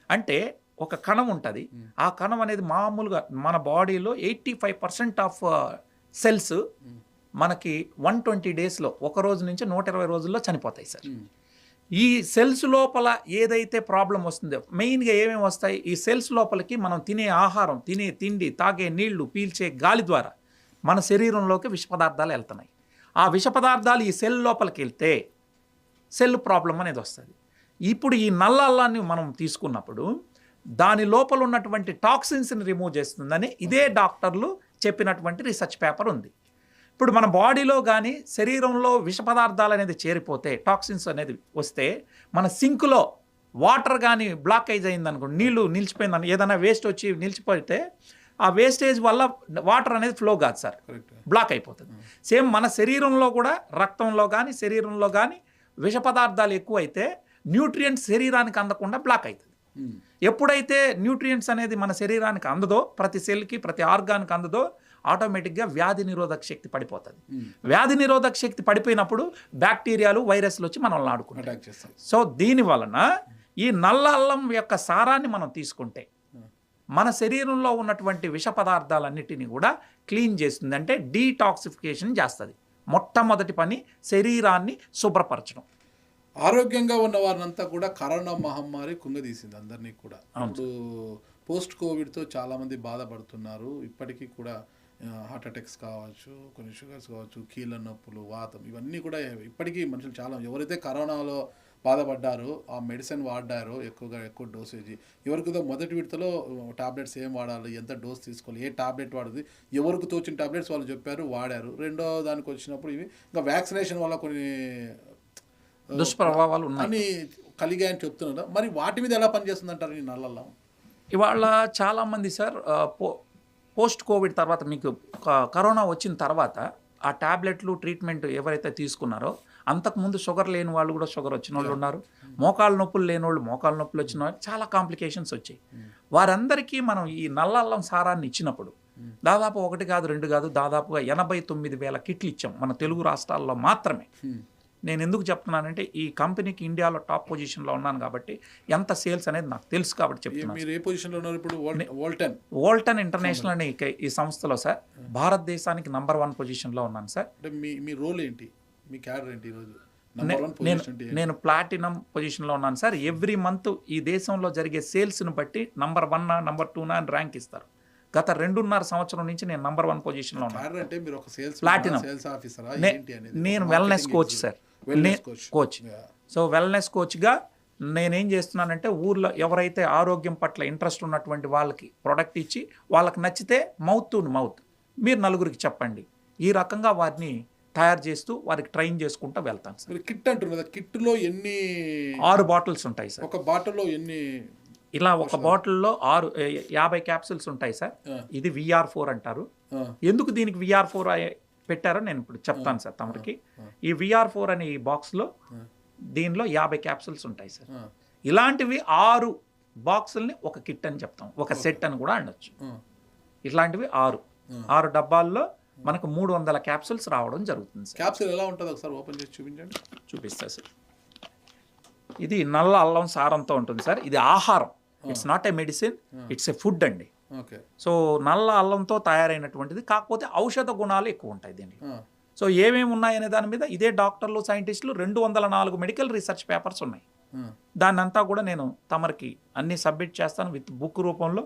B: అంటే ఒక కణం ఉంటుంది, ఆ కణం అనేది మామూలుగా మన బాడీలో 85% ఆఫ్ సెల్స్ మనకి 120 డేస్లో, 1 రోజు నుంచి 120 రోజుల్లో చనిపోతాయి సార్. ఈ సెల్స్ లోపల ఏదైతే ప్రాబ్లం వస్తుందో, మెయిన్గా ఏమేమి వస్తాయి, ఈ సెల్స్ లోపలికి మనం తినే ఆహారం, తినే తిండి, తాగే నీళ్లు, పీల్చే గాలి ద్వారా మన శరీరంలోకి విష పదార్థాలు వెళ్తున్నాయి. ఆ విష పదార్థాలు ఈ సెల్ లోపలికి వెళ్తే సెల్ ప్రాబ్లం అనేది వస్తుంది. ఇప్పుడు ఈ నల్ల అల్లాన్ని మనం తీసుకున్నప్పుడు దాని లోపల ఉన్నటువంటి టాక్సిన్స్ని రిమూవ్ చేస్తుందని ఇదే డాక్టర్లు చెప్పినటువంటి రీసెర్చ్ పేపర్ ఉంది. ఇప్పుడు మన బాడీలో కానీ శరీరంలో విష పదార్థాలు అనేది చేరిపోతే, టాక్సిన్స్ అనేది వస్తే, మన సింక్లో వాటర్ కానీ బ్లాకేజ్ అయిందనుకోండి, నీళ్లు నిలిచిపోయిందని, ఏదైనా వేస్ట్ వచ్చి నిలిచిపోతే ఆ వేస్టేజ్ వల్ల వాటర్ అనేది ఫ్లో కాదు సార్, బ్లాక్ అయిపోతుంది. సేమ్ మన శరీరంలో కూడా రక్తంలో కానీ శరీరంలో కానీ విష పదార్థాలు ఎక్కువైతే న్యూట్రియంట్స్ శరీరానికి అందకుండా బ్లాక్ అవుతుంది. ఎప్పుడైతే న్యూట్రియంట్స్ అనేది మన శరీరానికి అందదో, ప్రతి సెల్కి ప్రతి ఆర్గాన్కి అందదో, ఆటోమేటిక్గా వ్యాధి నిరోధక శక్తి పడిపోతుంది. వ్యాధి నిరోధక శక్తి పడిపోయినప్పుడు బ్యాక్టీరియాలు, వైరస్లు వచ్చి మనల్ని ఆడుకుంటాయి. సో దీని వలన ఈ నల్ల అల్లం యొక్క సారాన్ని మనం తీసుకుంటే మన శరీరంలో ఉన్నటువంటి విష పదార్థాలన్నిటినీ కూడా క్లీన్ చేస్తుంది. అంటే డీటాక్సిఫికేషన్ చేస్తుంది. మొట్టమొదటి పని శరీరాన్ని శుభ్రపరచడం.
A: ఆరోగ్యంగా ఉన్న వారినంతా కూడా కరోనా మహమ్మారి కుంగదీసింది అందరినీ కూడా. ఇప్పుడు పోస్ట్ కోవిడ్తో చాలామంది బాధపడుతున్నారు. ఇప్పటికీ కూడా హార్ట్ అటాక్స్ కావచ్చు, కొన్ని షుగర్స్ కావచ్చు, కీళ్ళ నొప్పులు, వాతం, ఇవన్నీ కూడా ఇప్పటికీ మనుషులు చాలా, ఎవరైతే కరోనాలో బాధపడ్డారో ఆ మెడిసిన్ వాడారో ఎక్కువ డోసేజీ, ఎవరికిదో మొదటి విడతలో టాబ్లెట్స్ ఏం వాడాలి, ఎంత డోస్ తీసుకోవాలి, ఏ టాబ్లెట్ వాడుతుంది, ఎవరికి తోచిన టాబ్లెట్స్ వాళ్ళు చెప్పారు, వాడారు. రెండో దానికి వచ్చినప్పుడు ఇవి ఇంకా వ్యాక్సినేషన్ వల్ల కొన్ని
B: దుష్ప్రభావాలు
A: అని కలిగాయని చెప్తున్నారు. మరి వాటి మీద ఎలా పనిచేస్తుంది అంటారు ఈ నల్లల్లం?
B: ఇవాళ చాలామంది సార్ పోస్ట్ కోవిడ్ తర్వాత మీకు కరోనా వచ్చిన తర్వాత ఆ ట్యాబ్లెట్లు ట్రీట్మెంట్ ఎవరైతే తీసుకున్నారో అంతకుముందు షుగర్ లేని వాళ్ళు కూడా షుగర్ వచ్చిన వాళ్ళు ఉన్నారు, మోకాళ్ళ నొప్పులు లేని వాళ్ళు మోకాళ్ళ నొప్పులు వచ్చిన వాళ్ళు, చాలా కాంప్లికేషన్స్ వచ్చాయి. వారందరికీ మనం ఈ నల్ల అల్లం సారాన్ని ఇచ్చినప్పుడు దాదాపు 1 కాదు 2 కాదు దాదాపుగా 89,000 కిట్లు ఇచ్చాం మన తెలుగు రాష్ట్రాల్లో మాత్రమే. నేను ఎందుకు చెప్తున్నానంటే ఈ కంపెనీకి ఇండియాలో టాప్ పొజిషన్లో ఉన్నాను కాబట్టి ఎంత సేల్స్ అనేది నాకు తెలుసు కాబట్టి చెప్తున్నాను.
A: మీరు ఏ పొజిషన్లో ఉన్నారు ఇప్పుడు?
B: వోల్టన్ ఇంటర్నేషనల్ అనే ఈ సంస్థలో సార్ భారతదేశానికి నంబర్ 1 పొజిషన్లో ఉన్నాను సార్.
A: అంటే మీ రోల్ ఏంటి, మీ క్యాడర్ ఏంటి ఈరోజు?
B: నేను ప్లాటినం పొజిషన్లో ఉన్నాను సార్. ఎవ్రీ మంత్ ఈ దేశంలో జరిగే సేల్స్ను బట్టి నంబర్ 1 నంబర్ 2 అని ర్యాంక్ ఇస్తారు. గత 2.5 సంవత్సరం నుంచి నేను నంబర్ 1 పొజిషన్లో ఉన్నాను.
A: అంటే మీరు ఒక
B: ప్లాటినం. నేను wellness coach sir, coach. So wellness కోచ్గా నేనేం చేస్తున్నానంటే ఊర్లో ఎవరైతే ఆరోగ్యం పట్ల ఇంట్రెస్ట్ ఉన్నటువంటి వాళ్ళకి ప్రోడక్ట్ ఇచ్చి వాళ్ళకి నచ్చితే మౌత్ టు మౌత్ మీరు నలుగురికి చెప్పండి, ఈ రకంగా వారిని తయారు చేస్తూ వారికి ట్రైన్ చేసుకుంటూ వెళ్తాను సార్.
A: కిట్ అంటున్నారు, కిట్లో ఎన్ని?
B: 6 బాటిల్స్ ఉంటాయి సార్.
A: ఒక బాటిల్లో ఎన్ని?
B: ఇలా ఒక బాటిల్లో 50 క్యాప్సూల్స్ ఉంటాయి సార్. ఇది VR4 అంటారు. ఎందుకు దీనికి VR4 పెట్టారో నేను ఇప్పుడు చెప్తాను సార్ తమరికి. ఈ VR4 అనే ఈ బాక్స్లో దీనిలో 50 క్యాప్సూల్స్ ఉంటాయి సార్. ఇలాంటివి 6 బాక్సుల్ని ఒక కిట్ అని చెప్తాం, ఒక సెట్ అని కూడా అనొచ్చు. ఇట్లాంటివి 6 డబ్బాల్లో మనకు 300 క్యాప్సూల్స్ రావడం జరుగుతుంది సార్.
A: క్యాప్సూల్ ఎలా ఉంటుంది ఒకసారి ఓపెన్ చేసి చూపించండి.
B: చూపిస్తా సార్. ఇది నల్ల అల్లం సారంతో ఉంటుంది సార్. ఇది ఆహారం, it's not a medicine, it's a food అండి. సో నల్ల అల్లంతో తయారైనటువంటిది, కాకపోతే ఔషధ గుణాలు ఎక్కువ ఉంటాయి దీనికి. సో ఏమేమి ఉన్నాయనే దాని మీద ఇదే డాక్టర్లు సైంటిస్టులు 204 మెడికల్ రీసెర్చ్ పేపర్స్ ఉన్నాయి. దాన్ని అంతా కూడా నేను తమరికి అన్ని సబ్మిట్ చేస్తాను విత్ బుక్ రూపంలో.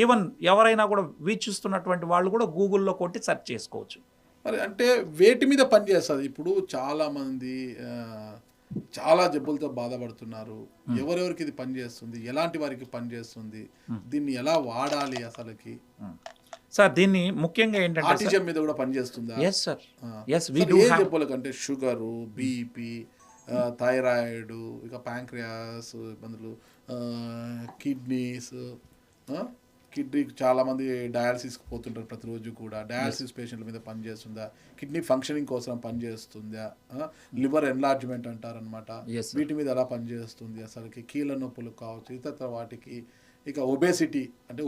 B: ఈవెన్ ఎవరైనా కూడా వీక్షిస్తున్నటువంటి వాళ్ళు కూడా గూగుల్లో కొట్టి సెర్చ్ చేసుకోవచ్చు.
A: మరి అంటే వేటి మీద పనిచేస్తుంది? ఇప్పుడు చాలామంది చాలా జబ్బులతో బాధపడుతున్నారు. ఎవరెవరికి ఇది పనిచేస్తుంది, ఎలాంటి వారికి పనిచేస్తుంది, దీన్ని ఎలా వాడాలి అసలుకి?
B: సార్ దీన్ని ముఖ్యంగా ఏంటంటే
A: ఆటిజం మీద కూడా పనిచేస్తుందా?
B: Yes sir, yes.
A: ఏ జబ్బులకంటే షుగరు, బీపీ, థైరాయిడ్, ఇక ప్యాంక్రియాస్ ఇబ్బందులు, కిడ్నీస్, కిడ్నీకి చాలామంది డయాలసిస్కి పోతుంటారు ప్రతిరోజు కూడా. డయాలసిస్ పేషెంట్ల మీద పనిచేస్తుందా? కిడ్నీ ఫంక్షనింగ్ కోసం పనిచేస్తుందా? లివర్ ఎన్లార్జ్మెంట్ అంటారనమాట, వీటి మీద ఎలా పనిచేస్తుంది అసలుకి? కీళ్ళ నొప్పులు కావచ్చు, ఇతర వాటికి. ఇక ఒబేసిటీ అంటే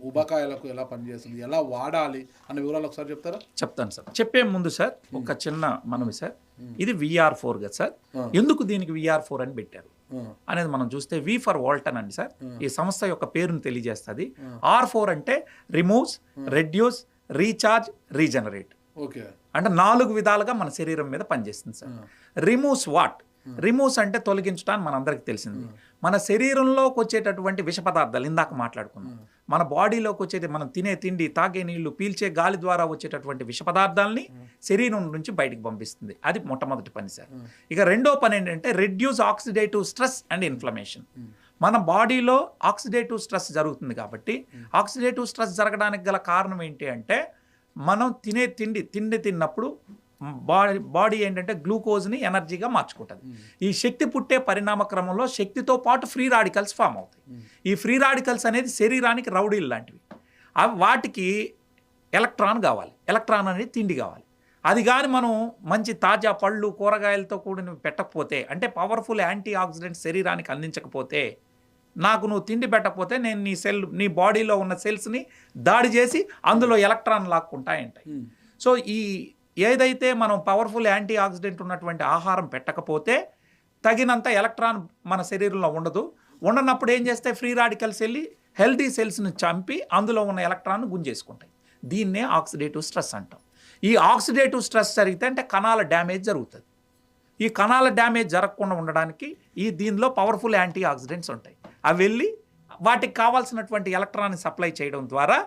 A: ఉబకాయలకు ఎలా పనిచేస్తుంది, ఎలా వాడాలి అన్న వివరాలు ఒకసారి చెప్తారా? చెప్తాను
B: సార్. చెప్పే ముందు సార్ ఒక చిన్న మనవి సార్. ఇది VR4 కదా సార్. ఎందుకు దీనికి VR4 అని పెట్టారు అనేది మనం చూస్తే, V ఫర్ వాల్టన్ అండి సార్. ఈ సంస్థ యొక్క పేరును తెలియజేస్తుంది. R4 అంటే రిమూవ్స్, రెడ్యూస్, రీఛార్జ్, రీజనరేట్. అంటే 4 విధాలుగా మన శరీరం మీద పనిచేస్తుంది సార్. Removes what? రిమూవ్స్ అంటే తొలగించడానికి మనందరికి తెలిసింది. మన శరీరంలోకి వచ్చేటటువంటి విష పదార్థాలు ఇందాక మాట్లాడుకున్నాం. మన బాడీలోకి వచ్చేది మనం తినే తిండి, తాగే నీళ్లు, పీల్చే గాలి ద్వారా వచ్చేటటువంటి విష పదార్థాలని శరీరం నుంచి బయటికి పంపిస్తుంది. అది మొట్టమొదటి పని సార్. ఇక రెండో పని ఏంటంటే reduce oxidative stress and inflammation. మన బాడీలో ఆక్సిడేటివ్ స్ట్రెస్ జరుగుతుంది కాబట్టి ఆక్సిడేటివ్ స్ట్రెస్ జరగడానికి గల కారణం ఏంటి అంటే మనం తినే తిండి తిన్నప్పుడు బాడీ ఏంటంటే గ్లూకోజ్ని ఎనర్జీగా మార్చుకుంటుంది. ఈ శక్తి పుట్టే పరిణామ క్రమంలో శక్తితో పాటు ఫ్రీ రాడికల్స్ ఫామ్ అవుతాయి. ఈ ఫ్రీ రాడికల్స్ అనేది శరీరానికి రౌడీలు లాంటివి. వాటికి ఎలక్ట్రాన్ కావాలి, ఎలక్ట్రాన్ అనేది తిండి కావాలి. అది కానీ మనం మంచి తాజా పళ్ళు కూరగాయలతో కూడిన పెట్టకపోతే, అంటే పవర్ఫుల్ యాంటీ ఆక్సిడెంట్స్ శరీరానికి అందించకపోతే, నాకు నువ్వు తిండి పెట్టకపోతే నేను నీ బాడీలో ఉన్న సెల్స్ని దాడి చేసి అందులో ఎలక్ట్రాన్ లాక్కుంటాయంటాయి. సో ఈ ఏదైతే మనం పవర్ఫుల్ యాంటీ ఆక్సిడెంట్ ఉన్నటువంటి ఆహారం పెట్టకపోతే తగినంత ఎలక్ట్రాన్ మన శరీరంలో ఉండనప్పుడు ఏం చేస్తే ఫ్రీ రాడికల్స్ వెళ్ళి హెల్తీ సెల్స్ని చంపి అందులో ఉన్న ఎలక్ట్రాన్ గుంజేసుకుంటాయి. దీన్నే ఆక్సిడేటివ్ స్ట్రెస్ అంటాం. ఈ ఆక్సిడేటివ్ స్ట్రెస్ జరిగితే అంటే కణాల డ్యామేజ్ జరుగుతుంది. ఈ కణాల డ్యామేజ్ జరగకుండా ఉండడానికి దీనిలో పవర్ఫుల్ యాంటీ ఆక్సిడెంట్స్ ఉంటాయి. అవి వెళ్ళి వాటికి కావాల్సినటువంటి ఎలక్ట్రాన్ని సప్లై చేయడం ద్వారా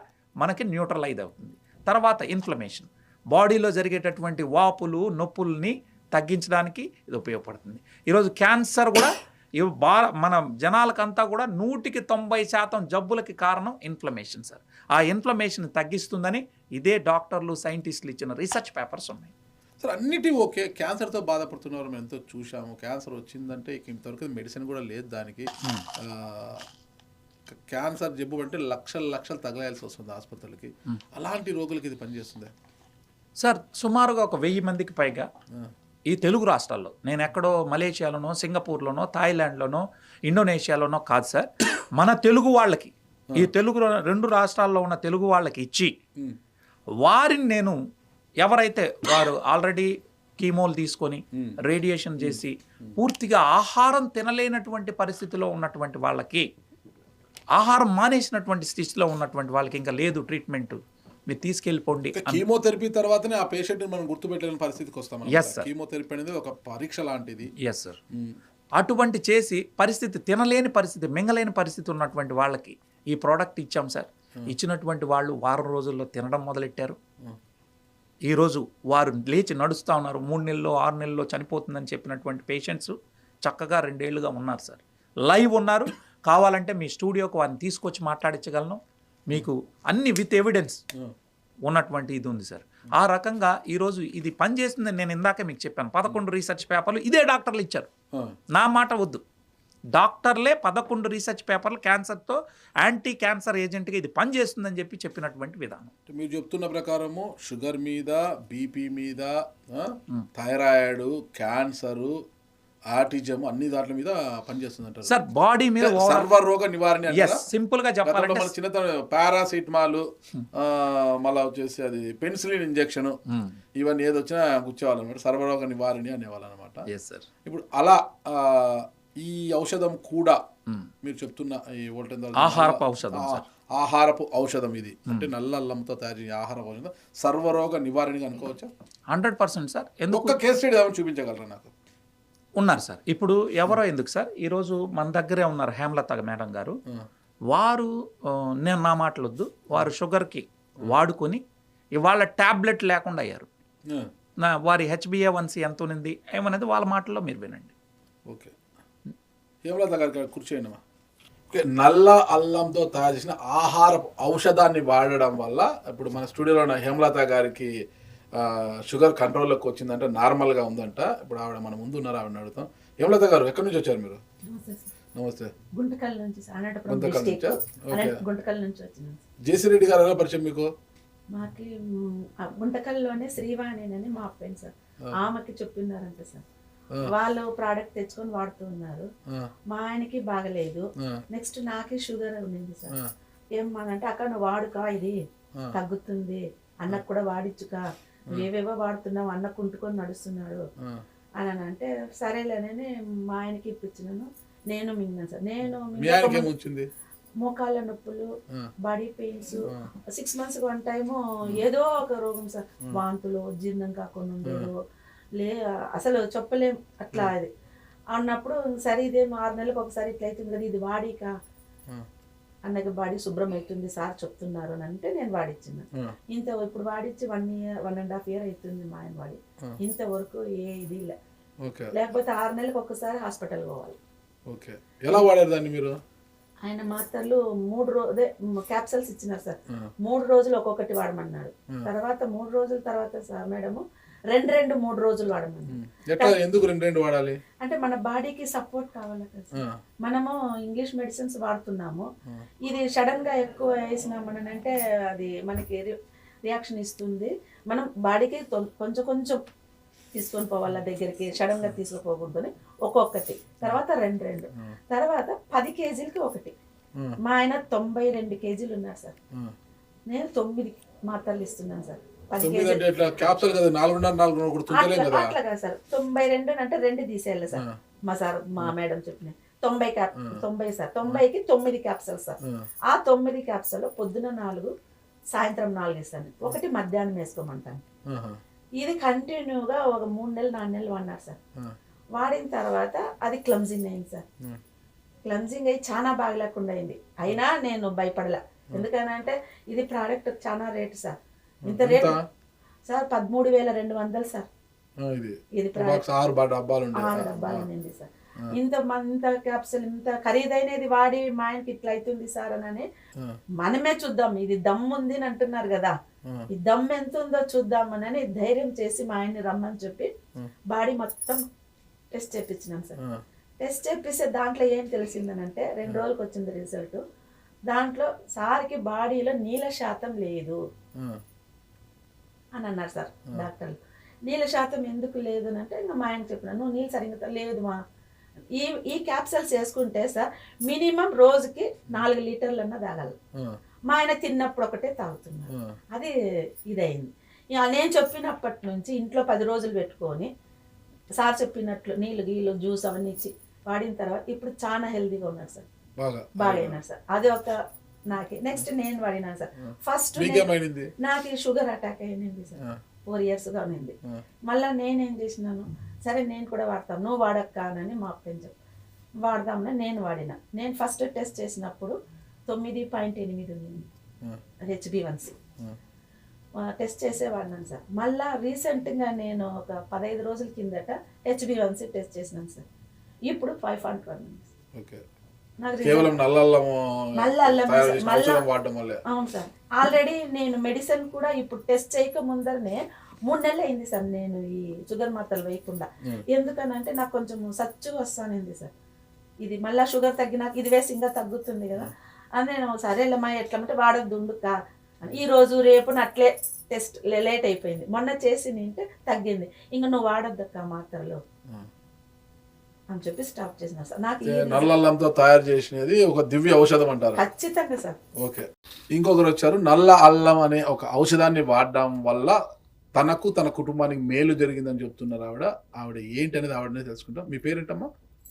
B: మనకి న్యూట్రలైజ్ అవుతుంది. తర్వాత ఇన్ఫ్లమేషన్, బాడీలో జరిగేటటువంటి వాపులు నొప్పుల్ని తగ్గించడానికి ఇది ఉపయోగపడుతుంది. ఈరోజు క్యాన్సర్ కూడా మన జనాలకంతా కూడా 100% జబ్బులకి కారణం ఇన్ఫ్లమేషన్ సార్. ఆ ఇన్ఫ్లమేషన్ తగ్గిస్తుందని ఇదే డాక్టర్లు సైంటిస్టులు ఇచ్చిన రీసెర్చ్ పేపర్స్ ఉన్నాయి
A: సార్. అన్నిటి ఓకే, క్యాన్సర్తో బాధపడుతున్నారు మేము ఎంతో చూసాము. క్యాన్సర్ వచ్చిందంటే ఇంతవరకు మెడిసిన్ కూడా లేదు దానికి. క్యాన్సర్ జబ్బు అంటే లక్షలు తగలాల్సి వస్తుంది ఆసుపత్రులకి. అలాంటి రోగులకి ఇది పనిచేస్తుంది
B: సార్. సుమారుగా ఒక 1000 మందికి పైగా ఈ తెలుగు రాష్ట్రాల్లో, నేను ఎక్కడో మలేషియాలోనో, సింగపూర్లోనో, థాయిలాండ్లోనో, ఇండోనేషియాలోనో కాదు సార్, మన తెలుగు వాళ్ళకి, ఈ తెలుగు 2 రాష్ట్రాల్లో ఉన్న తెలుగు వాళ్ళకి ఇచ్చి వారిని నేను ఎవరైతే వారు ఆల్రెడీ కీమోలు తీసుకొని రేడియేషన్ చేసి పూర్తిగా ఆహారం తినలేనటువంటి పరిస్థితిలో ఉన్నటువంటి వాళ్ళకి, ఆహారం మానేసినటువంటి స్థితిలో ఉన్నటువంటి వాళ్ళకి ఇంకా లేదు ట్రీట్మెంట్, మీరు తీసుకెళ్ళిపోండి.
A: కీమోథెరపీ తర్వాతనే ఆ పేషెంట్ మనం గుర్తుపెట్టలేని పరిస్థితికి వస్తాం.
B: Yes, sir.
A: కీమోథెరపీ అనేది ఒక పరీక్ష లాంటిది.
B: Yes sir. అటువంటి చేసి పరిస్థితి, తినలేని పరిస్థితి, మింగలేని పరిస్థితి ఉన్నటువంటి వాళ్ళకి ఈ ప్రోడక్ట్ ఇచ్చాం సార్. ఇచ్చినటువంటి వాళ్ళు వారం రోజుల్లో తినడం మొదలెట్టారు. ఈరోజు వారు లేచి నడుస్తూ ఉన్నారు. 3 నెలల్లో 6 నెలల్లో చనిపోతుందని చెప్పినటువంటి పేషెంట్స్ చక్కగా 2 ఏళ్లుగా ఉన్నారు సార్. లైవ్ ఉన్నారు. కావాలంటే మీ స్టూడియోకి వారిని తీసుకొచ్చి మాట్లాడించగలను. మీకు అన్ని విత్ ఎవిడెన్స్ ఉన్నటువంటి ఇది ఉంది సార్. ఆ రకంగా ఈరోజు ఇది పనిచేస్తుందని నేను ఇందాకే మీకు చెప్పాను. 11 రీసెర్చ్ పేపర్లు ఇదే డాక్టర్లు ఇచ్చారు. నా మాట వద్దు, డాక్టర్లే 11 రీసెర్చ్ పేపర్లు క్యాన్సర్తో యాంటీ క్యాన్సర్ ఏజెంట్గా ఇది పనిచేస్తుందని చెప్పినటువంటి విధానం.
A: మీరు చెప్తున్న ప్రకారము షుగర్ మీద, బీపీ మీద, థైరాయిడ్, క్యాన్సరు, ఆటిజం అన్ని దాంట్ల మీద పనిచేస్తుంది అంటారు
B: సార్. బాడీ మీద
A: సర్వరోగ నివారణ.
B: సింపుల్ గా చెప్పాలంటే
A: చిన్నతనం పారాసిటమాల్, మళ్ళీ వచ్చేసి అది పెన్సిలిన్ ఇంజెక్షన్, ఇవన్నీ ఏది వచ్చినా గుచ్చేవాళ్ళు అనమాట. సర్వరోగ నివారణ అనేవాళ్ళు అనమాట. ఇప్పుడు అలా ఈ ఔషధం కూడా మీరు చెప్తున్న ఈ
B: ఆహారపు ఔషధం,
A: ఆహారపు ఔషధం ఇది అంటే నల్ల అల్లంతో తయారు చేసే ఆహారపు ఔషధం సర్వరోగ నివారణగా అనుకోవచ్చా?
B: 100% సార్.
A: ఒక్క కేస్ స్టడీ ఏమైనా చూపించగలరా నాకు?
B: ఉన్నారు సార్. ఇప్పుడు ఎవరో ఎందుకు సార్, ఈరోజు మన దగ్గరే ఉన్నారు హేమలత మేడం గారు. వారు, నేను నా మాటలు వద్దు, వారు షుగర్కి వాడుకొని ఇవాళ ట్యాబ్లెట్ లేకుండా అయ్యారు. వారి HbA1c ఎంత ఉంది ఏమనేది వాళ్ళ మాటల్లో మీరు వినండి.
A: ఓకే, హేమలత గారికి కూర్చోండి. ఓకే, నల్ల అల్లంతో తయారు చేసిన ఆహారపు ఔషధాన్ని వాడడం వల్ల ఇప్పుడు మన స్టూడియోలో ఉన్న హేమలత గారికి షుగర్ కంట్రోల్లోకి వచ్చిందంటే, నార్మల్గా ఉందంట. ఇప్పుడు ఆవిడ మన ముందు ఉన్నారు, ఆవిడని అడుగుతాం. హేమలత గారు ఎక్కడి నుంచి వచ్చారు మీరు? నమస్తే.
C: గుంటకల్ నుంచి.
A: జేసీ రెడ్డి గారు ఎలా పరిచయం మీకు?
C: మాకి గుంటకల్లోనే శ్రీవాణి అని మా ఫ్రెండ్ సార్, ఆమెకి చెప్తున్నారంట సార్. వాళ్ళు ప్రోడక్ట్ తెచ్చుకొని వాడుతూ ఉన్నారు. మా ఆయనకి బాగలేదు. నెక్స్ట్ నాకే షుగర్ ఉండింది సార్. ఏమనంటే అక్కడ నువ్వు వాడుకా, ఇది తగ్గుతుంది, అన్నకు కూడా వాడిచ్చుకా, ఏవేవో వాడుతున్నావు, అన్న కుంటుకొని నడుస్తున్నాడు అని అంటే సరేలేనని మా ఆయనకి ఇప్పించినాను. నేను మింగినాను సార్. నేను మోకాళ్ళ నొప్పులు, బాడీ పెయిన్స్, 6 months 1 time ఏదో ఒక రోగం సార్. వాంతులు, జీర్ణం కాకుండా ఉండేదో అసలు చెప్పలేం అట్లా. అది అన్నప్పుడు సరే ఇదేమో 6 నెలలకు ఒకసారి ఇట్లా అవుతుంది కదా, ఇది వాడిక అన్నకి బాడీ శుభ్రం అవుతుంది సార్ చెప్తున్నారు అని అంటే నేను వాడిచ్చిన. ఇంత ఇప్పుడు వాడిచ్చి 1 year 1.5 year అవుతుంది మా ఆయన వాడి. ఇంతవరకు ఏ ఇది లేకపోతే 6 నెలలకు ఒక్కసారి హాస్పిటల్ పోవాలి.
A: ఎలా వాడారు దాన్ని మీరు?
C: ఆయన మాత్రలు 3 క్యాప్సల్స్ ఇచ్చినారు సార్. 3 రోజులు ఒక్కొక్కటి వాడమన్నాడు. తర్వాత 3 రోజుల తర్వాత సార్ మేడము 2-3 రోజులు వాడమన్నాడు.
A: ఎందుకు 2 వాడాలి
C: అంటే మన బాడీకి సపోర్ట్ కావాలి కదా. మనము ఇంగ్లీష్ మెడిసిన్స్ వాడుతున్నాము, ఇది సడన్ గా ఎక్కువ వేసినామనంటే అది మనకి రియాక్షన్ ఇస్తుంది. మనం బాడీకి కొంచెం తీసుకొని పోవాల దగ్గరికి, సడన్ గా తీసుకుపోకూడదు. ఒక్కొక్కటి తర్వాత 2 తర్వాత 10 kgs ఒకటి. మా ఆయన 92 kgs ఉన్నారు సార్. నేను 9 మాత్రలు ఇస్తున్నాను సార్. 10 kgs అట్లాగా సార్. 92 అంటే 2 తీసేయాలి సార్. మా మేడం చెప్పిన 90 సార్. 90కి 9 capsules sir. ఆ 9 క్యాప్సూల్ పొద్దున 4, సాయంత్రం 4 ఇస్తాను. ఒకటి మధ్యాహ్నం వేసుకోమంటాను. ఇది కంటిన్యూగా ఒక 3 నెలలు 4 నెలలు వాడినారు సార్. వాడిన తర్వాత అది క్లమ్జింగ్ అయింది సార్. క్లమ్జింగ్ అయ్యి చాలా బాగా లేకుండా అయింది. అయినా నేను భయపడలే. ఎందుకనంటే ఇది ప్రోడక్ట్ చాలా రేటు సార్. ఇంత రేటు సార్ 13,200 సార్. ఇది
A: 6 డబ్బాలు
C: ఉండింది సార్. ఇంత క్యాప్సూల్ ఇంత ఖరీదైనది వాడి మా ఆయనకి ఇట్లా అవుతుంది సార్ అని మనమే చూద్దాం, ఇది దమ్ ఉంది అని అంటున్నారు కదా, ఈ దమ్ ఎంత ఉందో చూద్దామని ధైర్యం చేసి మా ఆయన్ని రమ్మని చెప్పి బాడీ మొత్తం టెస్ట్ చేయించినాం సార్. టెస్ట్ చేపిస్తే దాంట్లో ఏం తెలిసిందనంటే 2 రోజులకు వచ్చింది రిజల్ట్. దాంట్లో సార్కి బాడీలో నీళ్ళ శాతం లేదు అని అన్నారు సార్ డాక్టర్లు. నీళ్ళ శాతం ఎందుకు లేదు అని అంటే ఇంకా మా ఆయన చెప్పిన నువ్వు నీళ్ళు సరిగ్గా లేదు మా ఈ క్యాప్సల్స్ వేసుకుంటే సార్ మినిమం రోజుకి 4 లీటర్లన్నా తాగాలి. మా ఆయన తిన్నప్పుడు ఒకటే తాగుతున్నారు. అది ఇదైంది. ఇక నేను చెప్పినప్పటి నుంచి ఇంట్లో 10 రోజులు పెట్టుకొని సార్ చెప్పినట్లు నీళ్ళు గీళ్ళు జ్యూస్ అవన్నీ ఇచ్చి వాడిన తర్వాత ఇప్పుడు చాలా హెల్తీగా ఉన్నాడు సార్, బాగా అయినాడు సార్. అది ఒక నాకు నెక్స్ట్ నేను వాడినాను సార్. ఫస్ట్ నాకు షుగర్ అటాక్ అయింది సార్, 4 yearsగా ఉన్నింది. మళ్ళీ నేనేం చేసినాను, సరే నేను కూడా వాడతాను, నువ్వు వాడక్క అని మా ఫ్రెండ్స్ వాడదామని నేను వాడిన. నేను ఫస్ట్ టెస్ట్ చేసినప్పుడు 9.8 ఉంది HbA1c. టెస్ట్ చేసే వాడినాను సార్. మళ్ళీ రీసెంట్గా నేను ఒక 15 రోజుల కిందట HbA1c టెస్ట్ చేసినాను సార్. ఇప్పుడు 5.1 ఉంది. అవును సార్. ఆల్రెడీ నేను మెడిసిన్ కూడా ఇప్పుడు టెస్ట్ చేయక ముందరనే 3 నెలలు అయింది సార్ నేను ఈ షుగర్ మాత్రలు వేయకుండా. ఎందుకనంటే నాకు కొంచెం సచ్చు వస్తానంది సార్. ఇది మళ్ళీ షుగర్ తగ్గినాక ఇది వేసి ఇంకా తగ్గుతుంది కదా అని నేను సరేలేమ్మా ఎట్లంటే వాడద్దు ఉండుక ఈ రోజు రేపు అట్లే టెస్ట్ లేట్ అయిపోయింది. మొన్న చేసి నింటే తగ్గింది. ఇంకా నువ్వు వాడొద్దక్క మాత్రలు అని చెప్పి స్టాప్ చేసిన సార్. నాకు
A: నల్ల అల్లంతో తయారు చేసినది ఒక దివ్య ఔషధం అంటారు.
C: ఖచ్చితంగా సార్.
A: ఓకే, ఇంకొకరు వచ్చారు. నల్ల అల్లం అనే ఒక ఔషధాన్ని వాడడం వల్ల తనకు తన కుటుంబానికి మేలు జరిగిందని చెప్తున్నారు ఆవిడ ఏంటి అనేది ఆవిడనే తెలుసుకుంటాం. మీ పేరేంటమ్మా?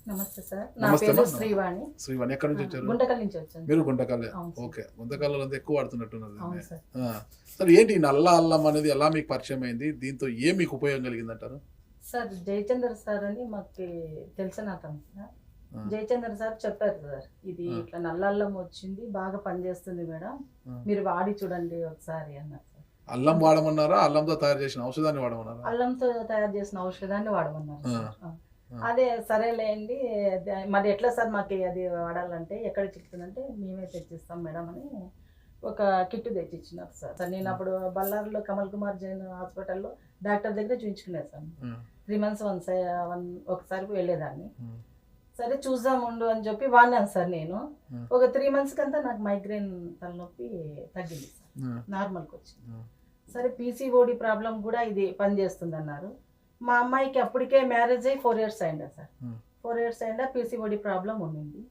D: నమస్తే సార్, నా పేరు శ్రీవాణి.
A: శ్రీవాణి ఎక్కడి నుంచి వచ్చారు?
D: గుంటకల్ నుంచి వచ్చాను.
A: మీరు గుంటకల్లే? ఓకే, గుంటకల్లో అంతా ఎక్కువ వాడుతున్నట్టున్నారు. సార్ ఏంటి నల్ల అల్లం అనేది ఎలా మీకు పరిచయం అయింది, దీంతో ఏం మీకు ఉపయోగం కలిగింది అంటారు?
D: సార్ జయచంద్ర సార్ అని మాకు తెలిసిన అతను సార్. జయచంద్ర సార్ చెప్పారు సార్, ఇది ఇట్లా నల్ల అల్లం వచ్చింది, బాగా పనిచేస్తుంది మేడం, మీరు వాడి చూడండి ఒకసారి అన్నారు సార్.
A: అల్లం వాడమన్నారా, అల్లంతో తయారు చేసిన ఔషధాన్ని వాడమన్నారా?
D: అల్లంతో తయారు చేసిన ఔషధాన్ని వాడమన్నారు సార్. అదే సరేలేండి, మరి ఎట్లా సార్ మాకు అది వాడాలంటే ఎక్కడ చిక్కుతుందంటే మేమే తెచ్చిస్తాం మేడం అని ఒక కిట్ తెచ్చిచ్చినారు సార్. నేను అప్పుడు బళ్ళారిలో కమల్ కుమార్ జైన్ హాస్పిటల్లో డాక్టర్ దగ్గర చూపించుకునేది సార్. 3 months ఒకసారి వెళ్ళేదాన్ని. సరే చూద్దాం ఉండు అని చెప్పి వాడినాను సార్. నేను ఒక 3 months కంతా నాకు మైగ్రేన్ తలనొప్పి తగ్గింది సార్, నార్మల్కి వచ్చింది. సరే PCOD ప్రాబ్లం కూడా ఇది పనిచేస్తుంది అన్నారు. మా అమ్మాయికి అప్పటికే మ్యారేజ్ అయ్యి 4 years అయిందా సార్. 4 years అయిందా PCOD ప్రాబ్లం ఉండింది.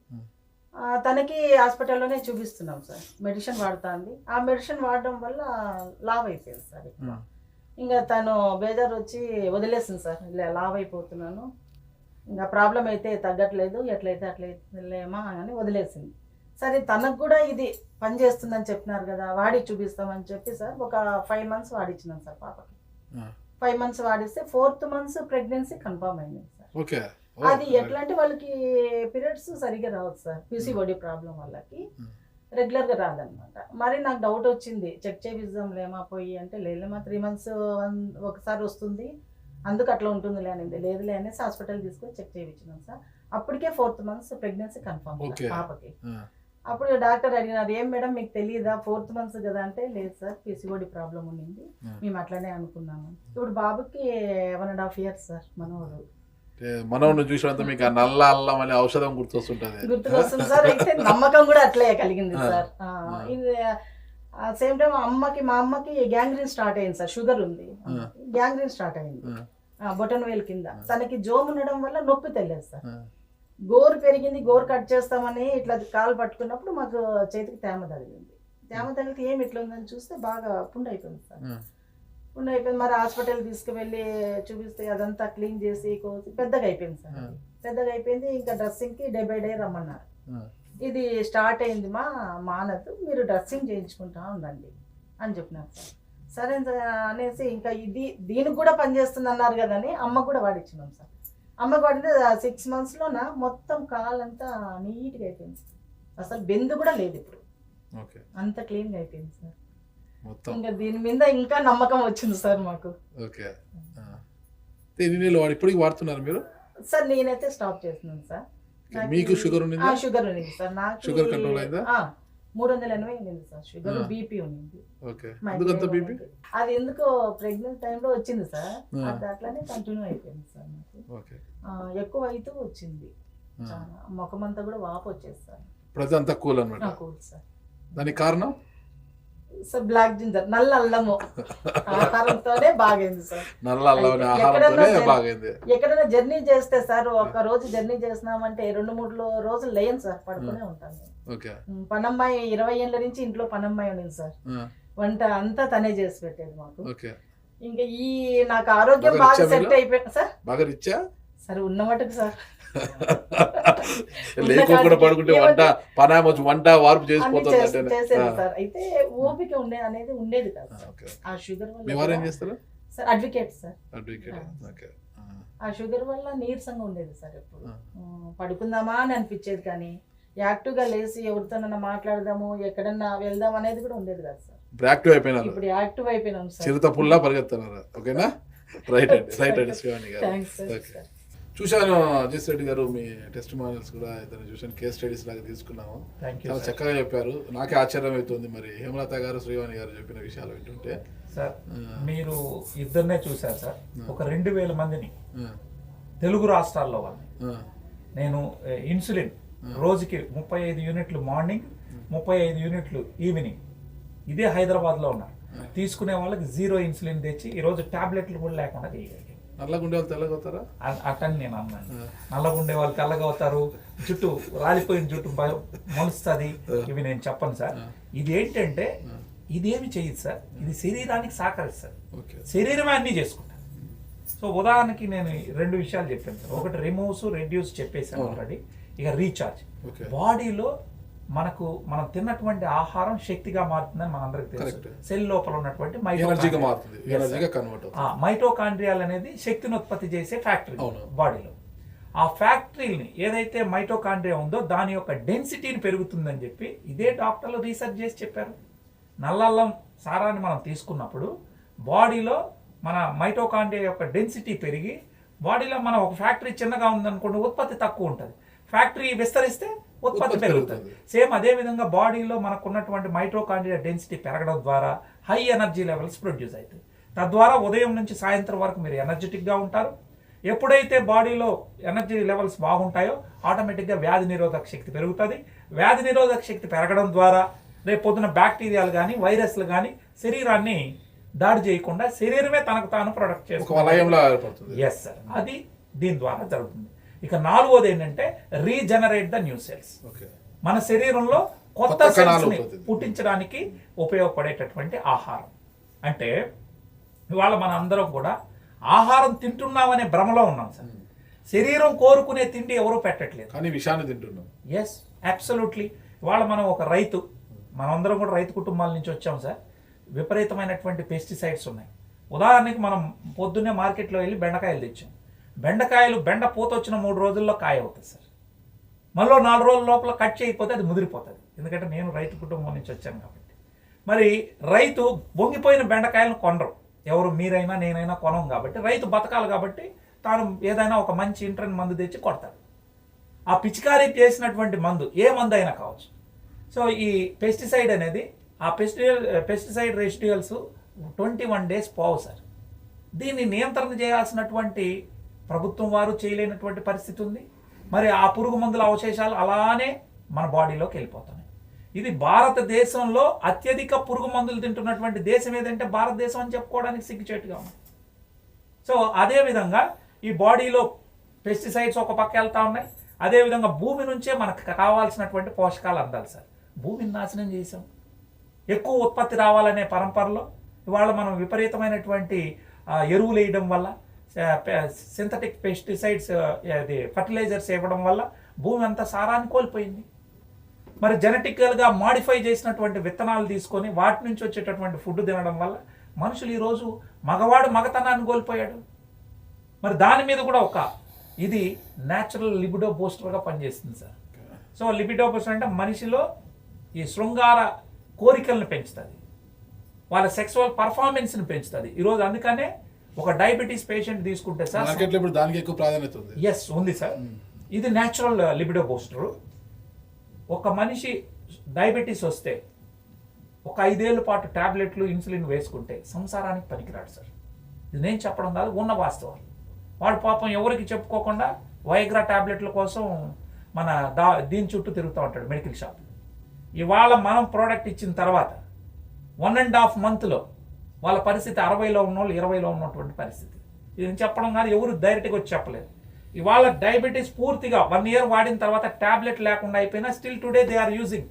D: తనకి హాస్పిటల్లోనే చూపిస్తున్నాం సార్. మెడిసిన్ వాడుతుంది. ఆ మెడిసిన్ వాడడం వల్ల లావ్ అయిపోయింది సార్. ఇంకా తను బేజారు వచ్చి వదిలేసింది సార్, ఇలా లావ్ అయిపోతున్నాను, ఇంకా ప్రాబ్లం అయితే తగ్గట్లేదు, ఎట్లయితే అట్లయితేలేమా అని వదిలేసింది. సరే తనకు కూడా ఇది పనిచేస్తుందని చెప్పినారు కదా, వాడి చూపిస్తామని చెప్పి సార్ ఒక 5 months వాడిచ్చినాం సార్ పాపకి. 5 months వాడిస్తే 4th month pregnancy confirm అయింది సార్. అది ఎట్లా అంటే వాళ్ళకి పీరియడ్స్ సరిగ్గా రావచ్చు సార్, PCOD ప్రాబ్లం వాళ్ళకి రెగ్యులర్గా రాదనమాట. మరి నాకు డౌట్ వచ్చింది, చెక్ చేపిద్దాంలేమా పోయి అంటే లేలేమా 3 months ఒకసారి వస్తుంది, అందుకు అట్లా ఉంటుంది లేనింది. లేదులే అనేసి హాస్పిటల్ తీసుకొని చెక్ చేయించినాం సార్. అప్పటికే 4th month ప్రెగ్నెన్సీ కన్ఫర్మ్ పాపకి. అప్పుడు డాక్టర్ అడిగినారు, ఏం మేడం మీకు తెలియదా 4th month కదా అంటే, లేదు సార్ PCOD ప్రాబ్లం ఉండింది, మేము అట్లనే అనుకున్నాము. ఇప్పుడు బాబుకి 1.5 years సార్.
A: మనోడు చూసినంత మీకు ఆ నల్ల అల్లం అనే ఔషధం
D: గుర్తుకొస్తుంది సార్. అయితే నమ్మకం కూడా అట్లే కలిగింది సార్. ఇది సేమ్ టైం మా అమ్మకి గ్యాంగ్రీన్ స్టార్ట్ అయింది సార్. షుగర్ ఉంది, గ్యాంగ్రీన్ స్టార్ట్ అయింది బొటన్ వేలు కింద. తనకి జోమ్ ఉండడం వల్ల నొప్పి తెలియదు సార్. గోరు పెరిగింది, గోరు కట్ చేస్తామని ఇట్లా కాలు పట్టుకున్నప్పుడు మాకు చేతికి తేమ తగిలింది. తేమ తగిలితే ఏమి ఇట్లా ఉందని చూస్తే బాగా పుండు అయిపోయింది సార్. పుండు అయిపోయింది. మరి హాస్పిటల్ తీసుకువెళ్ళి చూపిస్తే అదంతా క్లీన్ చేసి కోసి పెద్దగా అయిపోయింది సార్. పెద్దగా అయిపోయింది. ఇంకా డ్రెస్సింగ్కి డే బై డే రమ్మన్నారు. ఇది స్టార్ట్ అయింది మానదు, మీరు డ్రెస్సింగ్ చేయించుకుంటా ఉండండి అని చెప్పినారు సార్. సరే అనేసి ఇంకా దీనికి కూడా పనిచేస్తుంది అన్నారు కదని అమ్మకు కూడా వాడిచ్చినాం సార్. అమ్మకు వాడితే 6 monthsలోన మొత్తం కాలంతా నీట్గా అయిపోయింది సార్. అసలు బెందు కూడా లేదు ఇప్పుడు, అంత క్లీన్గా అయిపోయింది సార్. ఇంకా దీని మీద ఇంకా నమ్మకం వచ్చింది సార్ మాకు.
A: ఇప్పటికి వాడుతున్నారు మీరు
D: సార్? నేనైతే స్టాప్ చేస్తున్నాను సార్.
A: మీకు షుగర్ ఉంది?
D: షుగర్ ఉంది సార్. నాకు
A: షుగర్ కంట్రోల్ అయిందా?
D: 380 ఉంది సార్ షుగర్. BP ఉంది. అది ఎందుకో ప్రెగ్నెంట్ టైంలో వచ్చింది సార్. అది అట్లానే కంటిన్యూ అయిపోయింది సార్. నాకు ఎక్కువ అయితే వచ్చింది, చాలా ముఖం అంతా కూడా వాపు వచ్చేది సార్.
A: ప్రతి అంతా కూల్ అనమాట.
D: Cool sir.
A: దానికి కారణం
D: సార్ బ్లాక్ జింజర్, నల్ల అల్లము ఆహారంతోనే బాగైంది సార్.
A: నల్ల అల్లం ఆహారంతోనే బాగైంది.
D: ఎక్కడైనా జర్నీ చేస్తే సార్, ఒక రోజు జర్నీ చేసినామంటే 2-3 రోజులు లేను సార్, పడుకునే ఉంటాను.
A: ఓకే.
D: పనమ్మాయి 20 ఏళ్ళ నుంచి ఇంట్లో పనమ్మాయి ఉంది సార్. వంట అంతా తనే చేసి పెట్టేది మాకు.
A: ఓకే.
D: ఇంకా ఈ నాకు ఆరోగ్యం బాగా సెట్ అయిపోయింది సార్.
A: బాగా రిచ్చా
D: సరే ఉన్న మటుకు సార్.
A: లేకోకుండా పడుకుంటే వంట వార్పు
D: చేసేది సార్. అయితే ఓపిక ఉండేది కాదు సార్. ఆ షుగర్ వల్ల
A: ఏం చేస్తారు
D: సార్? Advocate sir. ఆ షుగర్ వల్ల నీరసంగా ఉండేది సార్. ఎప్పుడు పడుకుందామా అని అనిపించేది, కానీ యాక్టివ్గా లేచి ఎవరితోనన్నా మాట్లాడదాము, ఎక్కడన్నా వెళ్దాం అనేది కూడా ఉండేది కాదు సార్. ఇప్పుడు యాక్టివ్ అయిపోయినాం సార్.
A: చిరుతపుల్లా పరిగెత్తున్నారు. ఓకేనా? రైట్ అండి, రైట్ అండి శివాని గారు. చూశాను అజయ్ రెడ్డి గారు, మీ టెస్టిమోనియల్స్ కూడా ఇద్దరు చూశాను, కేస్ స్టడీస్ లాగా తీసుకున్నాము. చాలా చక్కగా చెప్పారు. నాకే ఆశ్చర్యం అవుతుంది మరి హేమలత గారు, శ్రీవాణి గారు చెప్పిన విషయాలు వింటుంటే.
B: సార్ మీరు ఇద్దరినే చూశారు సార్, ఒక 2000 మందిని తెలుగు రాష్ట్రాల్లో వాళ్ళని. నేను ఇన్సులిన్ రోజుకి 35 యూనిట్లు మార్నింగ్, 35 యూనిట్లు ఈవినింగ్, ఇదే హైదరాబాద్లో ఉన్నారు. తీసుకునే వాళ్ళకి 0 ఇన్సులిన్ తెచ్చి ఈరోజు టాబ్లెట్లు కూడా లేకుండా చేయగలిగారు.
A: నల్లగుండే వాళ్ళు తెల్లగా అవుతారా?
B: అటని నేను అన్నాను. నల్లగుండే వాళ్ళు తెల్లగా అవుతారు, జుట్టు రాలిపోయిన జుట్టు మొలుస్తుంది, ఇవి నేను చెప్పను సార్. ఇది ఏంటంటే ఇదేమి చేయదు సార్, ఇది శరీరానికి సహకరిస్తారు, శరీరమే అన్నీ చేసుకుంటారు. సో ఉదాహరణకి నేను 2 విషయాలు చెప్పాను సార్. ఒకటి రిమూవ్స్, రెడ్యూస్ చెప్పేసాను ఆల్రెడీ. ఇక రీఛార్జ్. బాడీలో మనం తిన్నటువంటి ఆహారం శక్తిగా మారుతుందని మనందరికి తెలుసు. సెల్ లోపల ఉన్నటువంటి మైటోకాండ్రియాల్ అనేది శక్తిని ఉత్పత్తి చేసే ఫ్యాక్టరీ బాడీలో. ఆ ఫ్యాక్టరీని ఏదైతే మైటోకాండ్రియా ఉందో దాని యొక్క డెన్సిటీని పెరుగుతుందని చెప్పి ఇదే డాక్టర్లు రీసెర్చ్ చేసి చెప్పారు. నల్లల్లం సారాన్ని మనం తీసుకున్నప్పుడు బాడీలో మన మైటోకాండ్రియా యొక్క డెన్సిటీ పెరిగి, బాడీలో మనం ఒక ఫ్యాక్టరీ చిన్నగా ఉందనుకోండి ఉత్పత్తి తక్కువ ఉంటుంది, ఫ్యాక్టరీ విస్తరిస్తే ఉత్పత్తి పెరుగుతుంది. సేమ్ అదే విధంగా బాడీలో మనకు ఉన్నటువంటి మైటోకాండ్రియా డెన్సిటీ పెరగడం ద్వారా హై ఎనర్జీ లెవెల్స్ ప్రొడ్యూస్ అవుతాయి. తద్వారా ఉదయం నుంచి సాయంత్రం వరకు మీరు ఎనర్జెటిక్గా ఉంటారు. ఎప్పుడైతే బాడీలో ఎనర్జీ లెవెల్స్ బాగుంటాయో ఆటోమేటిక్గా వ్యాధి నిరోధక శక్తి పెరుగుతుంది. వ్యాధి నిరోధక శక్తి పెరగడం ద్వారా రేపు పొద్దున బ్యాక్టీరియాలు కానీ వైరస్లు కానీ శరీరాన్ని దాడి చేయకుండా శరీరమే తనకు తాను ప్రొడక్ట్ చేసుకోవాలి. ఎస్ సార్, అది దీని ద్వారా జరుగుతుంది. ఇక 4వది ఏంటంటే రీజనరేట్ ద న్యూ సెల్స్. మన శరీరంలో కొత్త సెల్స్ ని పుట్టించడానికి ఉపయోగపడేటటువంటి ఆహారం. అంటే ఇవాళ మన అందరం కూడా ఆహారం తింటున్నామనే భ్రమలో ఉన్నాం సార్. శరీరం కోరుకునే తిండి ఎవరూ పెట్టట్లేదు,
A: కానీ విషాన్ని తింటున్నాం.
B: Yes, absolutely. ఇవాళ మనం ఒక రైతు, మనందరం కూడా రైతు కుటుంబాల నుంచి వచ్చాం సార్. విపరీతమైనటువంటి పెస్టిసైడ్స్ ఉన్నాయి. ఉదాహరణకి మనం పొద్దున్నే మార్కెట్లో వెళ్ళి బెండకాయలు తెచ్చాం. బెండ పూత వచ్చిన 3 రోజుల్లో కాయ అవుతుంది సార్. మళ్ళీ 4 రోజుల లోపల కట్ చేయకపోతే అది ముదిరిపోతుంది. ఎందుకంటే నేను రైతు కుటుంబం నుంచి వచ్చాను కాబట్టి. మరి రైతు వంగిపోయిన బెండకాయలను కొనరు, ఎవరు మీరైనా నేనైనా కొనం. కాబట్టి రైతు బతకాలి కాబట్టి తాను ఏదైనా ఒక మంచి ఇంట్రెన్ మందు తెచ్చి కొడతాడు. ఆ పిచికారీ చేసినటువంటి మందు ఏ మందు అయినా కావచ్చు. సో ఈ పెస్టిసైడ్ అనేది, ఆ పెస్టిసైడ్ రెసిడ్యూల్స్ 21 డేస్ పోవు సార్. దీన్ని నియంత్రణ చేయాల్సినటువంటి ప్రభుత్వం వారు చేయలేనటువంటి పరిస్థితి ఉంది. మరి ఆ పురుగు మందుల అవశేషాలు అలానే మన బాడీలోకి వెళ్ళిపోతున్నాయి. ఇది భారతదేశంలో అత్యధిక పురుగు మందులు తింటున్నటువంటి దేశం ఏదంటే భారతదేశం అని చెప్పుకోవడానికి సిగ్గుచేటుగా ఉంది. సో అదేవిధంగా ఈ బాడీలో పెస్టిసైడ్స్ ఒక పక్క వెళ్తా ఉన్నాయి. అదేవిధంగా భూమి నుంచే మనకు కావాల్సినటువంటి పోషకాలు అందాలి సార్. భూమిని నాశనం చేసాం. ఎక్కువ ఉత్పత్తి రావాలనే పరంపరలో ఇవాళ మనం విపరీతమైనటువంటి ఎరువులు వేయడం వల్ల, సింథటిక్ పెస్టిసైడ్స్ అది ఫర్టిలైజర్స్ ఇవ్వడం వల్ల భూమి అంతా సారాన్ని కోల్పోయింది. మరి జెనెటికల్గా మాడిఫై చేసినటువంటి విత్తనాలు తీసుకొని వాటి నుంచి వచ్చేటటువంటి ఫుడ్ తినడం వల్ల మనుషులు ఈరోజు మగవాడు మగతనాన్ని కోల్పోయాడు. మరి దాని మీద కూడా ఇది న్యాచురల్ లిబిడో బూస్టర్గా పనిచేస్తుంది సార్. సో లిబిడో బూస్టర్ అంటే మనిషిలో ఈ శృంగార కోరికలను పెంచుతుంది, వాళ్ళ సెక్సువల్ పర్ఫార్మెన్స్ని పెంచుతుంది. ఈరోజు అందుకనే ఒక డయాబెటీస్ పేషెంట్ తీసుకుంటే సార్
A: దానికి ఎక్కువ ప్రాధాన్యత ఉంది.
B: ఎస్ ఉంది సార్. ఇది న్యాచురల్ లిబిడో బూస్టర్. ఒక మనిషి డయాబెటీస్ వస్తే ఒక 5 ఏళ్ల పాటు టాబ్లెట్లు ఇన్సులిన్ వేసుకుంటే సంసారానికి పనికిరాడు సార్. ఇది నేను చెప్పడం కాదు, ఉన్న వాస్తవాలు. వాడు పాపం ఎవరికి చెప్పుకోకుండా వైగ్రా టాబ్లెట్ల కోసం మన దీని చుట్టూ తిరుగుతూ ఉంటాడు మెడికల్ షాప్. ఇవాళ మనం ప్రోడక్ట్ ఇచ్చిన తర్వాత 1.5 monthలో వాళ్ళ పరిస్థితి 60లో ఉన్నోళ్ళు 20లో ఉన్నటువంటి పరిస్థితి. ఇది చెప్పడం కానీ ఎవరు డైరెక్ట్గా వచ్చి చెప్పలేదు. ఇవాళ డయాబెటీస్ పూర్తిగా 1 year వాడిన తర్వాత ట్యాబ్లెట్ లేకుండా అయిపోయినా still today they are using.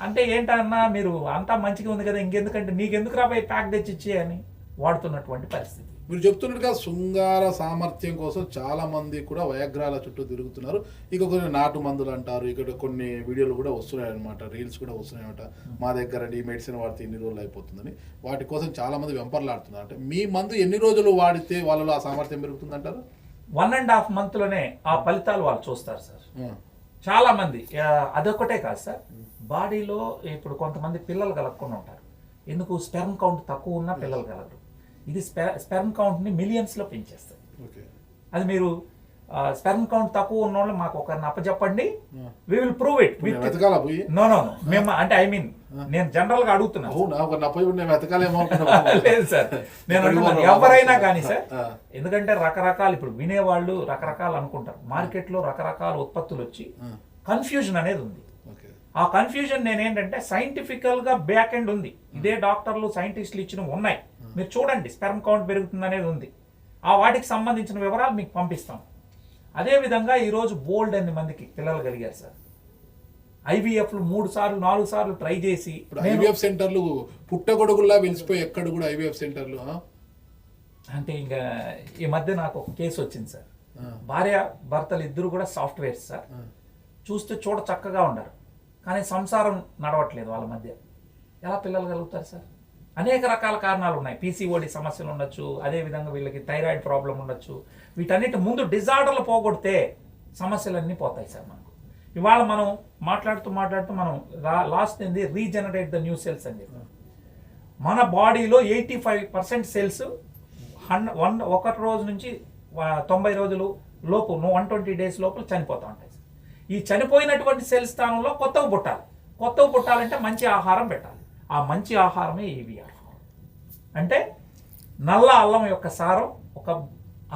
B: అంటే ఏంటన్నా మీరు అంతా మంచిగా ఉంది కదా, ఇంకెందుకంటే నీకెందుకు రాబోయే ప్యాక్ తెచ్చి ఇచ్చే అని వాడుతున్నటువంటి పరిస్థితి.
A: మీరు చెప్తున్నట్టుగా శృంగార సామర్థ్యం కోసం చాలా మంది కూడా వయాగ్రాల చుట్టూ తిరుగుతున్నారు. ఇక కొన్ని నాటు మందులు అంటారు, ఇక్కడ కొన్ని వీడియోలు కూడా వస్తున్నాయి అనమాట, రీల్స్ కూడా వస్తున్నాయి అనమాట. మా దగ్గర ఈ మెడిసిన్ వాడితే ఇన్ని రోజులు అయిపోతుందని వాటి కోసం చాలా మంది వెంపర్లాడుతున్నారు. అంటే మీ మందు ఎన్ని రోజులు వాడితే వాళ్ళలో ఆ సామర్థ్యం పెరుగుతుంది అంటారు?
B: 1.5 monthలోనే ఆ ఫలితాలు వాళ్ళు చూస్తారు సార్. చాలా మంది అదొక్కటే కాదు సార్, బాడీలో ఇప్పుడు కొంతమంది పిల్లలు కలగకుండా ఉంటారు. ఎందుకు? స్పెర్మ్ కౌంట్ తక్కువ ఉన్న పిల్లలు కలగరు. ఇది స్పెర్మ్ కౌంట్ని మిలియన్స్లో పెంచేస్తుంది. అది మీరు స్పెర్మ్ కౌంట్ తక్కువ ఉన్న వాళ్ళు మాకు ఒకరిని అప్పచెప్పండి, we will prove it. No మేము అంటే ఐ మీన్ నేను జనరల్ గా అడుగుతున్నాను. లేదు సార్, నేను అంటున్నాను ఎవరైనా కానీ సార్, ఎందుకంటే రకరకాలు ఇప్పుడు వినేవాళ్ళు రకరకాలు అనుకుంటారు. మార్కెట్లో రకరకాల ఉత్పత్తులు వచ్చి కన్ఫ్యూజన్ అనేది ఉంది. ఆ కన్ఫ్యూజన్ నేనేంటంటే సైంటిఫికల్ గా బ్యాక్ ఎండ్ ఉంది. ఇదే డాక్టర్లు సైంటిస్టులు ఇచ్చినవి ఉన్నాయి, మీరు చూడండి స్పెర్మ్ కౌంట్ పెరుగుతుంది అనేది ఉంది. ఆ వాటికి సంబంధించిన వివరాలు మీకు పంపిస్తాం. అదేవిధంగా ఈరోజు బోల్డ్ అన్ని మందికి పిల్లలు కలిగారు సార్. ఐవీఎఫ్లు 3 సార్లు 4 సార్లు ట్రై చేసి
A: ఐవీఎఫ్ సెంటర్లు పుట్టగొడుగుల్లా వెలిసిపోయి ఎక్కడ కూడా ఐవీఎఫ్ సెంటర్లు
B: అంటే ఇంకా ఈ మధ్య నాకు ఒక కేసు వచ్చింది సార్. భార్య భర్తలు ఇద్దరు కూడా సాఫ్ట్వేర్స్ సార్. చూస్తే చూడ చక్కగా ఉండరు, కానీ సంసారం నడవట్లేదు వాళ్ళ మధ్య. ఎలా పిల్లలు కలుగుతారు సార్? అనేక రకాల కారణాలు ఉన్నాయి. పీసీఓడి సమస్యలు ఉండొచ్చు, అదేవిధంగా వీళ్ళకి థైరాయిడ్ ప్రాబ్లం ఉండొచ్చు. వీటన్నిటి ముందు డిజార్డర్లు పోగొడితే సమస్యలన్నీ పోతాయి సార్ మనకు. ఇవాళ మనం మాట్లాడుతూ మనం లాస్ట్ ఏంది రీజనరేట్ ద న్యూ సెల్స్ అని చెప్పి మన బాడీలో 85% సెల్స్ 1 రోజు నుంచి 90 రోజులు లోపు 120 days లోపల చనిపోతూ ఉంటాయి సార్. ఈ చనిపోయినటువంటి సెల్ స్థానంలో కొత్తవి పుట్టాలంటే మంచి ఆహారం పెట్టాలి. ఆ మంచి ఆహారమే ఈవీఆర్. అంటే నల్ల అల్లం యొక్క సారం ఒక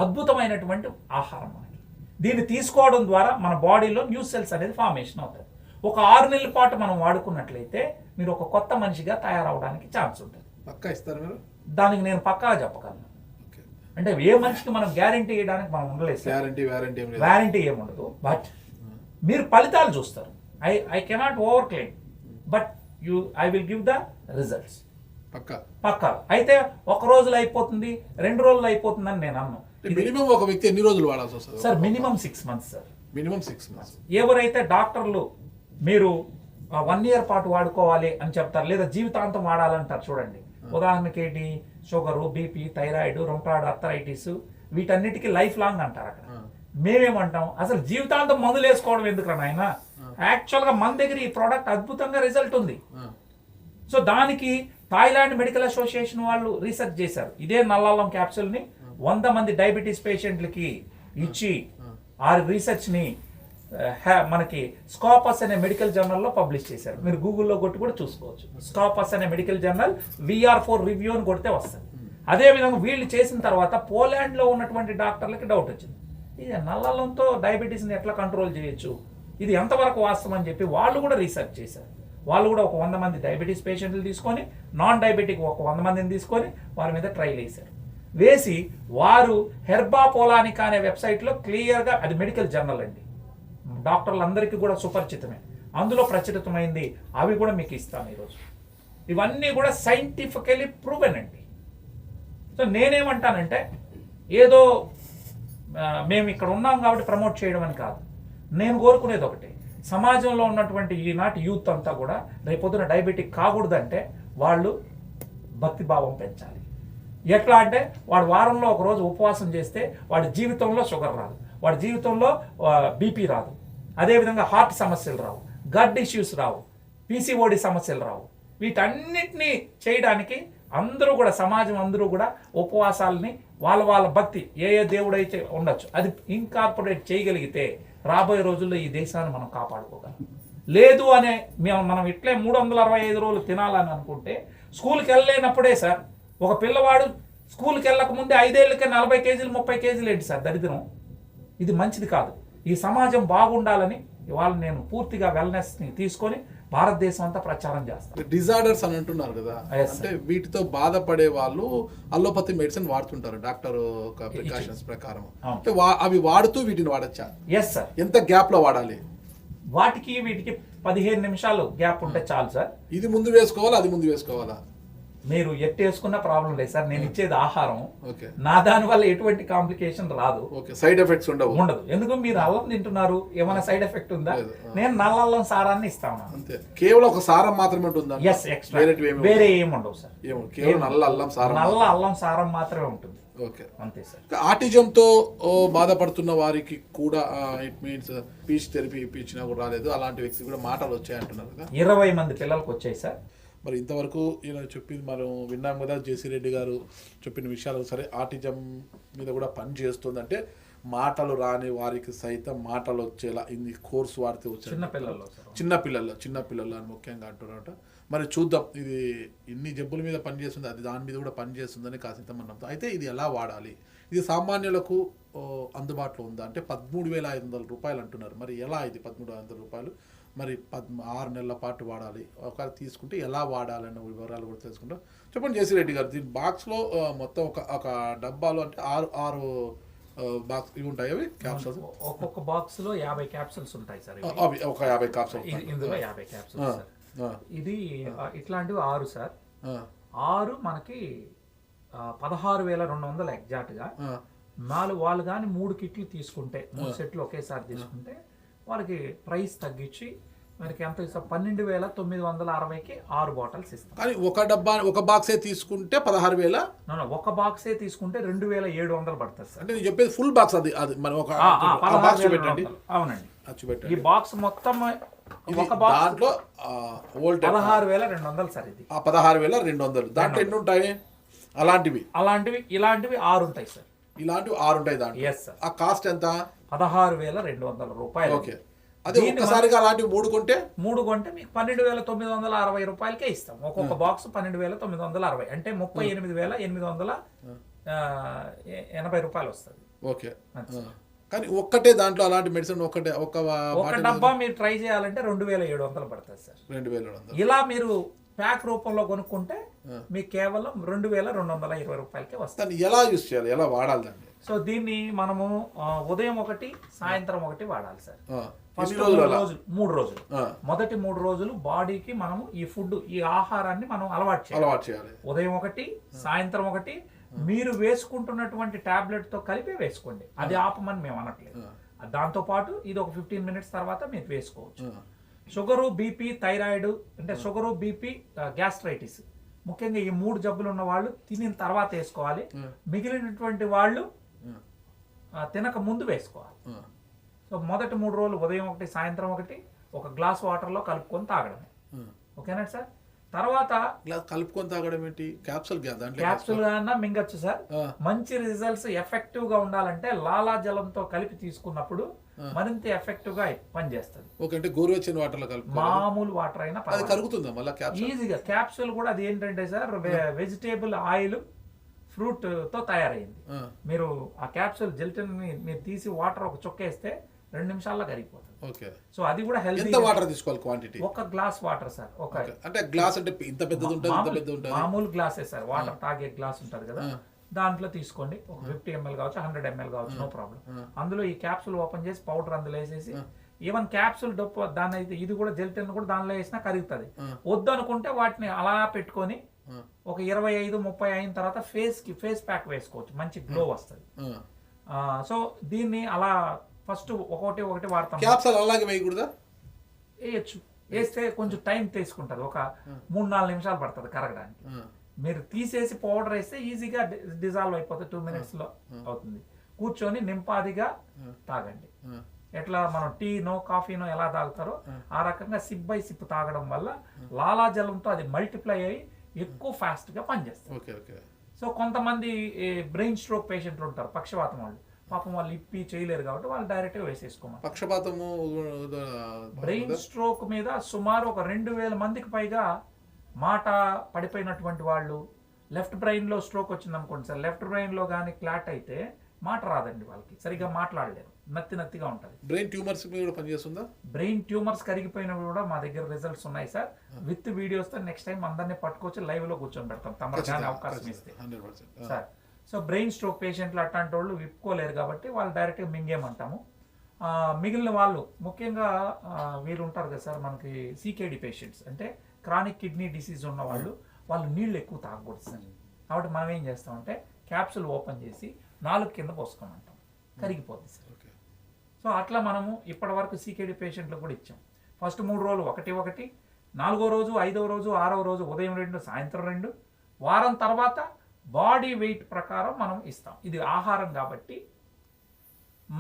B: అద్భుతమైనటువంటి ఆహారం మనకి. దీన్ని తీసుకోవడం ద్వారా మన బాడీలో న్యూ సెల్స్ అనేది ఫార్మేషన్ అవుతుంది. ఒక 6 నెలల పాటు మనం వాడుకున్నట్లయితే మీరు ఒక కొత్త మనిషిగా తయారవడానికి ఛాన్స్ ఉంటుంది.
A: పక్కా ఇస్తారు మీరు?
B: దానికి నేను పక్కాగా చెప్పగలను. అంటే ఏ మనిషికి మనం గ్యారంటీ ఇవ్వడానికి మనం ఉండలేదు. వ్యారంటీ ఏముండదు, బట్ మీరు ఫలితాలు చూస్తారు. I cannot overclaim, but I will give the results. పక్కా. అయితే 1 రోజులో అయిపోతుంది, 2 రోజులు అయిపోతుంది అని నేను అన్నాను.
A: మినిమం ఒక వ్యక్తి ఎన్ని రోజులు వాడాల్సి వస్తుంది
B: sir? Minimum 6 months sir.
A: Minimum 6 months.
B: ఎవరైతే డాక్టర్లు మీరు 1 year పాటు వాడుకోవాలి అని చెప్తారు, లేదా జీవితాంతం వాడాలంటారు చూడండి. ఉదాహరణకి ఏంటి, sugar, BP, thyroid, rheumatoid arthritis, వీటన్నిటికీ లైఫ్ లాంగ్ అంటారు అక్కడ. మేమేమంటాం, అసలు జీవితాంతం మందులు వేసుకోవడం ఎందుకు నాయన? యాక్చువల్గా మన దగ్గర ఈ ప్రోడక్ట్ అద్భుతంగా రిజల్ట్ ఉంది. సో దానికి థాయిలాండ్ మెడికల్ అసోసియేషన్ వాళ్ళు రీసెర్చ్ చేశారు. ఇదే నల్లల్లం క్యాప్సూల్ని 100 మంది డయాబెటీస్ పేషెంట్లకి ఇచ్చి ఆ రీసెర్చ్ని మనకి స్కాపస్ అనే మెడికల్ జర్నల్లో పబ్లిష్ చేశారు. మీరు గూగుల్లో కొట్టి కూడా చూసుకోవచ్చు. స్కాపస్ అనే మెడికల్ జర్నల్ VR4 రివ్యూ అని కొడితే వస్తుంది. అదేవిధంగా వీళ్ళు చేసిన తర్వాత పోలాండ్లో ఉన్నటువంటి డాక్టర్లకి డౌట్ వచ్చింది, ఇది నల్లల్లంతో డయాబెటీస్ని ఎట్లా కంట్రోల్ చేయొచ్చు, ఇది ఎంతవరకు వాస్తవం అని చెప్పి వాళ్ళు కూడా రీసెర్చ్ చేశారు. వాళ్ళు కూడా ఒక 100 మంది డయాబెటీస్ పేషెంట్లు తీసుకొని, నాన్ డయాబెటిక్ ఒక 100 మందిని తీసుకొని వారి మీద ట్రైల్ వేసి వారు హెర్బా పోలానికా అనే వెబ్సైట్లో క్లియర్గా, అది మెడికల్ జర్నల్ అండి, డాక్టర్లందరికీ కూడా సుపరిచితమే, అందులో ప్రచురితమైంది. అవి కూడా మీకు ఇస్తాను ఈరోజు. ఇవన్నీ కూడా సైంటిఫికలీ ప్రూవెన్ అండి. సో నేనేమంటానంటే ఏదో మేము ఇక్కడ ఉన్నాం కాబట్టి ప్రమోట్ చేయడం అని కాదు. నేను కోరుకునేది ఒకటి, సమాజంలో ఉన్నటువంటి ఈనాటి యూత్ అంతా కూడా రేపొద్దున డయాబెటిక్ కాకూడదంటే వాళ్ళు భక్తిభావం పెంచాలి. ఎట్లా అంటే వాడు వారంలో ఒక రోజు ఉపవాసం చేస్తే వాడి జీవితంలో షుగర్ రాదు, వాడి జీవితంలో బీపీ రాదు, అదేవిధంగా హార్ట్ సమస్యలు రావు, గట్ ఇష్యూస్ రావు, పీసీఓడి సమస్యలు రావు. వీటన్నిటినీ చేయడానికి అందరూ కూడా, సమాజం అందరూ కూడా ఉపవాసాలని వాళ్ళ భక్తి ఏ దేవుడైతే ఉండొచ్చు అది ఇన్కార్పొరేట్ చేయగలిగితే రాబోయే రోజుల్లో ఈ దేశాన్ని మనం కాపాడుకోగలం. లేదు అనే మనం ఇట్లే 365 రోజులు తినాలని అనుకుంటే స్కూల్కి వెళ్ళలేనప్పుడే సార్, ఒక పిల్లవాడు స్కూల్కి వెళ్ళక ముందే 5 ఏళ్ళకే 40 kgs 30 kgs ఏంటి సార్ దరిద్రం? ఇది మంచిది కాదు. ఈ సమాజం బాగుండాలని ఇవాళ నేను పూర్తిగా వెల్నెస్ని తీసుకొని భారతదేశం అంతా ప్రచారం చేస్తాను.
A: డిజార్డర్స్ అని అంటున్నారు కదా,
B: Yes, sir.
A: అంటే వీటితో బాధపడే వాళ్ళు అల్లోపతి మెడిసిన్ వాడుతుంటారు డాక్టర్ ఒక ప్రికాషన్స్ ప్రకారం.
B: అవును.
A: అంటే అవి వాడుతూ వీటిని వాడచ్చా?
B: Yes sir.
A: ఎంత గ్యాప్ లో వాడాలి?
B: వాటికి వీటికి 15 నిమిషాలు గ్యాప్ ఉంటే చాలు సార్.
A: ఇది ముందు వేసుకోవాలా, అది ముందు వేసుకోవాలా?
B: మీరు ఎట్టు వేసుకున్నా ప్రాబ్లం లేదు సార్. నేను ఇచ్చేది ఆహారం,
A: ఓకే
B: నా దాని వల్ల ఎటువంటి కాంప్లికేషన్ రాదు,
A: ఓకే, సైడ్ ఎఫెక్ట్స్ ఉండవు.
B: ఉండదు. ఎందుకు మీరు అల్లం తింటున్నారు, ఏమైనా సైడ్ ఎఫెక్ట్ ఉందా?
A: లేదు.
B: నేను నల్ల అల్లం సారాన్ని ఇస్తాను.
A: అంతే, కేవలం ఒక సారం మాత్రమే ఉంటుందా?
B: ఎస్, ఎక్స్ట్రా వేరే ఏమి ఉండవు సార్.
A: కేవలం నల్ల అల్లం సారం,
B: నల్ల అల్లం సారం మాత్రమే ఉంటుంది.
A: ఓకే,
B: అంతే సార్.
A: ఆటిజంతో బాధపడుతున్న వారికి కూడా ఇట్ మీన్స్ స్పీచ్ థెరపీ ఇప్పించినా కూడా రాలేదు, అలాంటి వ్యక్తి కూడా మాటలు వచ్చాయంటున్నారు కదా.
B: 20 మంది పిల్లలకు వచ్చాయి సార్.
A: మరి ఇంతవరకు ఈయన చెప్పింది మనం విన్నాం కదా, జేసీ రెడ్డి గారు చెప్పిన విషయాలు. సరే, ఆటిజం మీద కూడా పని చేస్తుంది, అంటే మాటలు రాని వారికి సైతం మాటలు వచ్చేలా ఇన్ని కోర్సు వాడితే వచ్చాయి. చిన్నపిల్లలు అని ముఖ్యంగా అంటున్నారట. మరి చూద్దాం, ఇది ఇన్ని జబ్బుల మీద పనిచేస్తుంది, అది దాని మీద కూడా పనిచేస్తుందని కాసింత మనం నమ్ముతాం. అయితే ఇది ఎలా వాడాలి, ఇది సామాన్యులకు అందుబాటులో ఉందా అంటే 13,500 రూపాయలు అంటున్నారు. మరి ఎలా ఇది 13,500 రూపాయలు, మరి 6 నెలల పాటు వాడాలి, ఒకవేళ తీసుకుంటే ఎలా వాడాలన్న వివరాలు కూడా తెలుసుకుంటాం. చెప్పండి జేసీ రెడ్డి గారు, దీని బాక్స్లో మొత్తం ఒక డబ్బాలో అంటే 6 బాక్స్ ఇవి ఉంటాయి, అవి క్యాప్సూల్స్.
B: ఒక్కొక్క బాక్స్ లో 50 క్యాప్సూల్స్ ఉంటాయి సార్.
A: అవి ఒక 50 క్యాప్సూల్,
B: ఇందులో 50 క్యాప్సూల్స్ సార్. ఇది ఇట్లాంటివి 6 సార్. 6 మనకి 16,200 ఎగ్జాక్ట్ గా. 4 వాళ్ళు కానీ 3 కిట్లు తీసుకుంటే, 3 సెట్లు ఒకేసారి తీసుకుంటే వాళ్ళకి ప్రైస్ తగ్గించి మనకి ఎంత ఇస్తాం, 12,960కి 6 బాటిల్స్ ఇస్తాం.
A: కానీ ఒక బాక్సే తీసుకుంటే 16,000.
B: ఒక బాక్సే తీసుకుంటే 2,700 పడుతుంది సార్.
A: అంటే నేను చెప్పేది ఫుల్ బాక్స్, అది మనం ఒక బాక్స్ పెట్టండి.
B: అవునండి, ఈ బాక్స్ మొత్తం ఒక బాక్స్
A: దాంట్లో
B: 16,200 సార్. ఇది
A: 16,200. దాంట్లో ఎన్ని ఉంటాయి?
B: ఇలాంటివి 6 ఉంటాయి సార్.
A: ఇలాంటివి 6 ఉంటాయి దాంట్లో.
B: Yes sir.
A: ఆ కాస్ట్ ఎంత?
B: 16,200 రూపాయలు.
A: ఓకే, అదే ఒక్కసారిగా అలాంటివి 3 కొంటే
B: మీకు 12,960 రూపాయలకే ఇస్తాం. ఒక్కొక్క బాక్స్ 12,960 అంటే 38,880 రూపాయలు వస్తుంది.
A: ఓకే, కానీ ఒక్కటే దాంట్లో అలాంటి మెడిసిన్ ఒక
B: డబ్బా మీరు ట్రై చేయాలంటే 2,700 పడుతుంది సార్.
A: 2,700.
B: ఇలా మీరు ప్యాక్ రూపంలో కొనుక్కుంటే మీకు కేవలం 2,220 రూపాయలకే వస్తుంది.
A: ఎలా యూస్ చేయాలి, ఎలా వాడాలి దాన్ని?
B: సో దీన్ని మనము ఉదయం 1, సాయంత్రం 1 వాడాలి సార్. ఫస్ట్ 3 రోజులు. మొదటి 3 రోజులు బాడీకి మనము ఈ ఫుడ్, ఈ ఆహారాన్ని మనం అలవాటు చేయాలి. ఉదయం 1, సాయంత్రం 1. మీరు వేసుకుంటున్నటువంటి టాబ్లెట్ తో కలిపి వేసుకోండి, అది ఆపమని మేము అనట్లేదు. దాంతో పాటు ఇది ఒక 15 మినిట్స్ తర్వాత మీరు వేసుకోవచ్చు. షుగరు, బీపీ, థైరాయిడ్, అంటే షుగరు, బీపీ, గ్యాస్ట్రైటిస్, ముఖ్యంగా ఈ 3 జబ్బులు ఉన్న వాళ్ళు తినిన తర్వాత వేసుకోవాలి. మిగిలినటువంటి వాళ్ళు తినక ముందు వేసుకోవాలి. సో మొదటి 3 రోజులు ఉదయం 1, సాయంత్రం 1, ఒక గ్లాస్ వాటర్లో కలుపుకొని తాగడమే. ఓకేనా సార్? తర్వాత
A: కలుపుకొని తాగడం ఏంటి?
B: క్యాప్సూల్ గా మింగచ్చు సార్. మంచి రిజల్ట్స్ ఎఫెక్టివ్ గా ఉండాలంటే లాలాజలంతో కలిపి తీసుకున్నప్పుడు మరింత ఎఫెక్టివ్ గా పనిచేస్తుంది.
A: అంటే గోరువెచ్చని వాటర్ లో కలుపు,
B: మామూలు వాటర్ అయినా
A: కరుగుతుందా మళ్ళీ
B: ఈజీగా? క్యాప్సూల్ కూడా అది ఏంటంటే సార్, వెజిటేబుల్ ఆయిల్, ఫ్రూట్ తో తయారైంది. మీరు ఆ క్యాప్సూల్ జెల్టిన్ మీరు తీసి వాటర్ ఒక చొక్కేస్తే 2 నిమిషాల్లో కరిగిపోతుంది.
A: ఓకే,
B: సో అది కూడా హెల్తీ.
A: ఎంత వాటర్ తీసుకోవాలి క్వాంటిటీ?
B: ఒక గ్లాస్ వాటర్ సార్.
A: అంటే గ్లాస్ అంటే ఇంత పెద్దది ఉంటుంది, ఇంత పెద్దది ఉంటుంది.
B: మామూలు గ్లాసే సార్, వాటర్ తాగే గ్లాస్ ఉంటుంది కదా, దాంట్లో తీసుకోండి. ఒక 50 ml కావచ్చు, 100 ml కావచ్చు, నో ప్రాబ్లం. అందులో ఈ క్యాప్సూల్ ఓపెన్ చేసి పౌడర్ అందులో వేసేసి, ఈవెన్ క్యాప్సూల్ డొప్పు దాని అయితే ఇది కూడా జెల్టిన్ కూడా దానిలో వేసినా కరుగుతుంది. వద్దు అనుకుంటే వాటిని అలా పెట్టుకొని ఒక 25-30 అయిన తర్వాత ఫేస్ ప్యాక్ వేసుకోవచ్చు, మంచి గ్లో వస్తుంది. సో దీన్ని అలా ఫస్ట్ ఒకటి వాడతాం.
A: క్యాప్సూల్ అలాగే వేయకూడదా?
B: వేయచ్చు, వేస్తే కొంచెం టైం తీసుకుంటుంది, ఒక 3-4 నిమిషాలు పడుతుంది కరగడానికి. మీరు తీసేసి పౌడర్ వేస్తే ఈజీగా డిజాల్వ్ అయిపోతుంది, 2 minutes లో అవుతుంది. కూర్చొని నింపాదిగా తాగండి. ఎట్లా మనం టీనో కాఫీనో ఎలా తాగుతారో ఆ రకంగా సిప్ బై సిప్ తాగడం వల్ల లాలాజలంతో అది మల్టిప్లై అయ్యి ఎక్కువ ఫాస్ట్ గా పనిచేస్తుంది. సో కొంతమంది బ్రెయిన్ స్ట్రోక్ పేషెంట్లు ఉంటారు, పక్షవాతం వాళ్ళు, పాపం వాళ్ళు ఇప్పి చేయలేరు కాబట్టి వాళ్ళు డైరెక్ట్ గా వేసేసుకోమని.
A: పక్షపాతము,
B: బ్రెయిన్ స్ట్రోక్ మీద సుమారు ఒక 2,000 మందికి పైగా మాట పడిపోయినటువంటి వాళ్ళు. లెఫ్ట్ బ్రెయిన్ లో స్ట్రోక్ వచ్చింది అనుకోండి సార్, లెఫ్ట్ బ్రెయిన్ లో కానీ క్లాట్ అయితే మాట రాదండి వాళ్ళకి, సరిగ్గా మాట్లాడలేరు, నత్తిగా ఉంటుంది.
A: బ్రెయిన్ ట్యూమర్స్ మీద కూడా పనిచేస్తుందా?
B: బ్రెయిన్ ట్యూమర్స్ కరిగిపోయినవి కూడా మా దగ్గర రిజల్ట్స్ ఉన్నాయి సార్. విత్ వీడియోస్తో నెక్స్ట్ టైం అందరినీ పట్టుకొచ్చి లైవ్లో కూర్చొని పెడతాం తమరు కానీ అవకాశం ఇస్తే
A: 100%.
B: సార్. సో బ్రెయిన్ స్ట్రోక్ పేషెంట్లు అట్లాంటి వాళ్ళు విప్పుకోలేరు కాబట్టి వాళ్ళు డైరెక్ట్గా మింగేమంటాము. మిగిలిన వాళ్ళు ముఖ్యంగా వీళ్ళు ఉంటారు కదా సార్, మనకి సీకేడి పేషెంట్స్ అంటే క్రానిక్ కిడ్నీ డిసీజ్ ఉన్న వాళ్ళు నీళ్ళు ఎక్కువ తాగకూడదు సార్. కాబట్టి మనం ఏం చేస్తామంటే క్యాప్సూల్ ఓపెన్ చేసి 4 కింద పోసుకోమంటాం, కరిగిపోద్ది సార్. సో అట్లా మనము ఇప్పటి వరకు సీకేడి పేషెంట్లకు కూడా ఇచ్చాం. ఫస్ట్ 3 రోజులు 1, 4వ రోజు 5వ రోజు 6వ రోజు ఉదయం 2 సాయంత్రం 2, వారం తర్వాత బాడీ వెయిట్ ప్రకారం మనం ఇస్తాం. ఇది ఆహారం కాబట్టి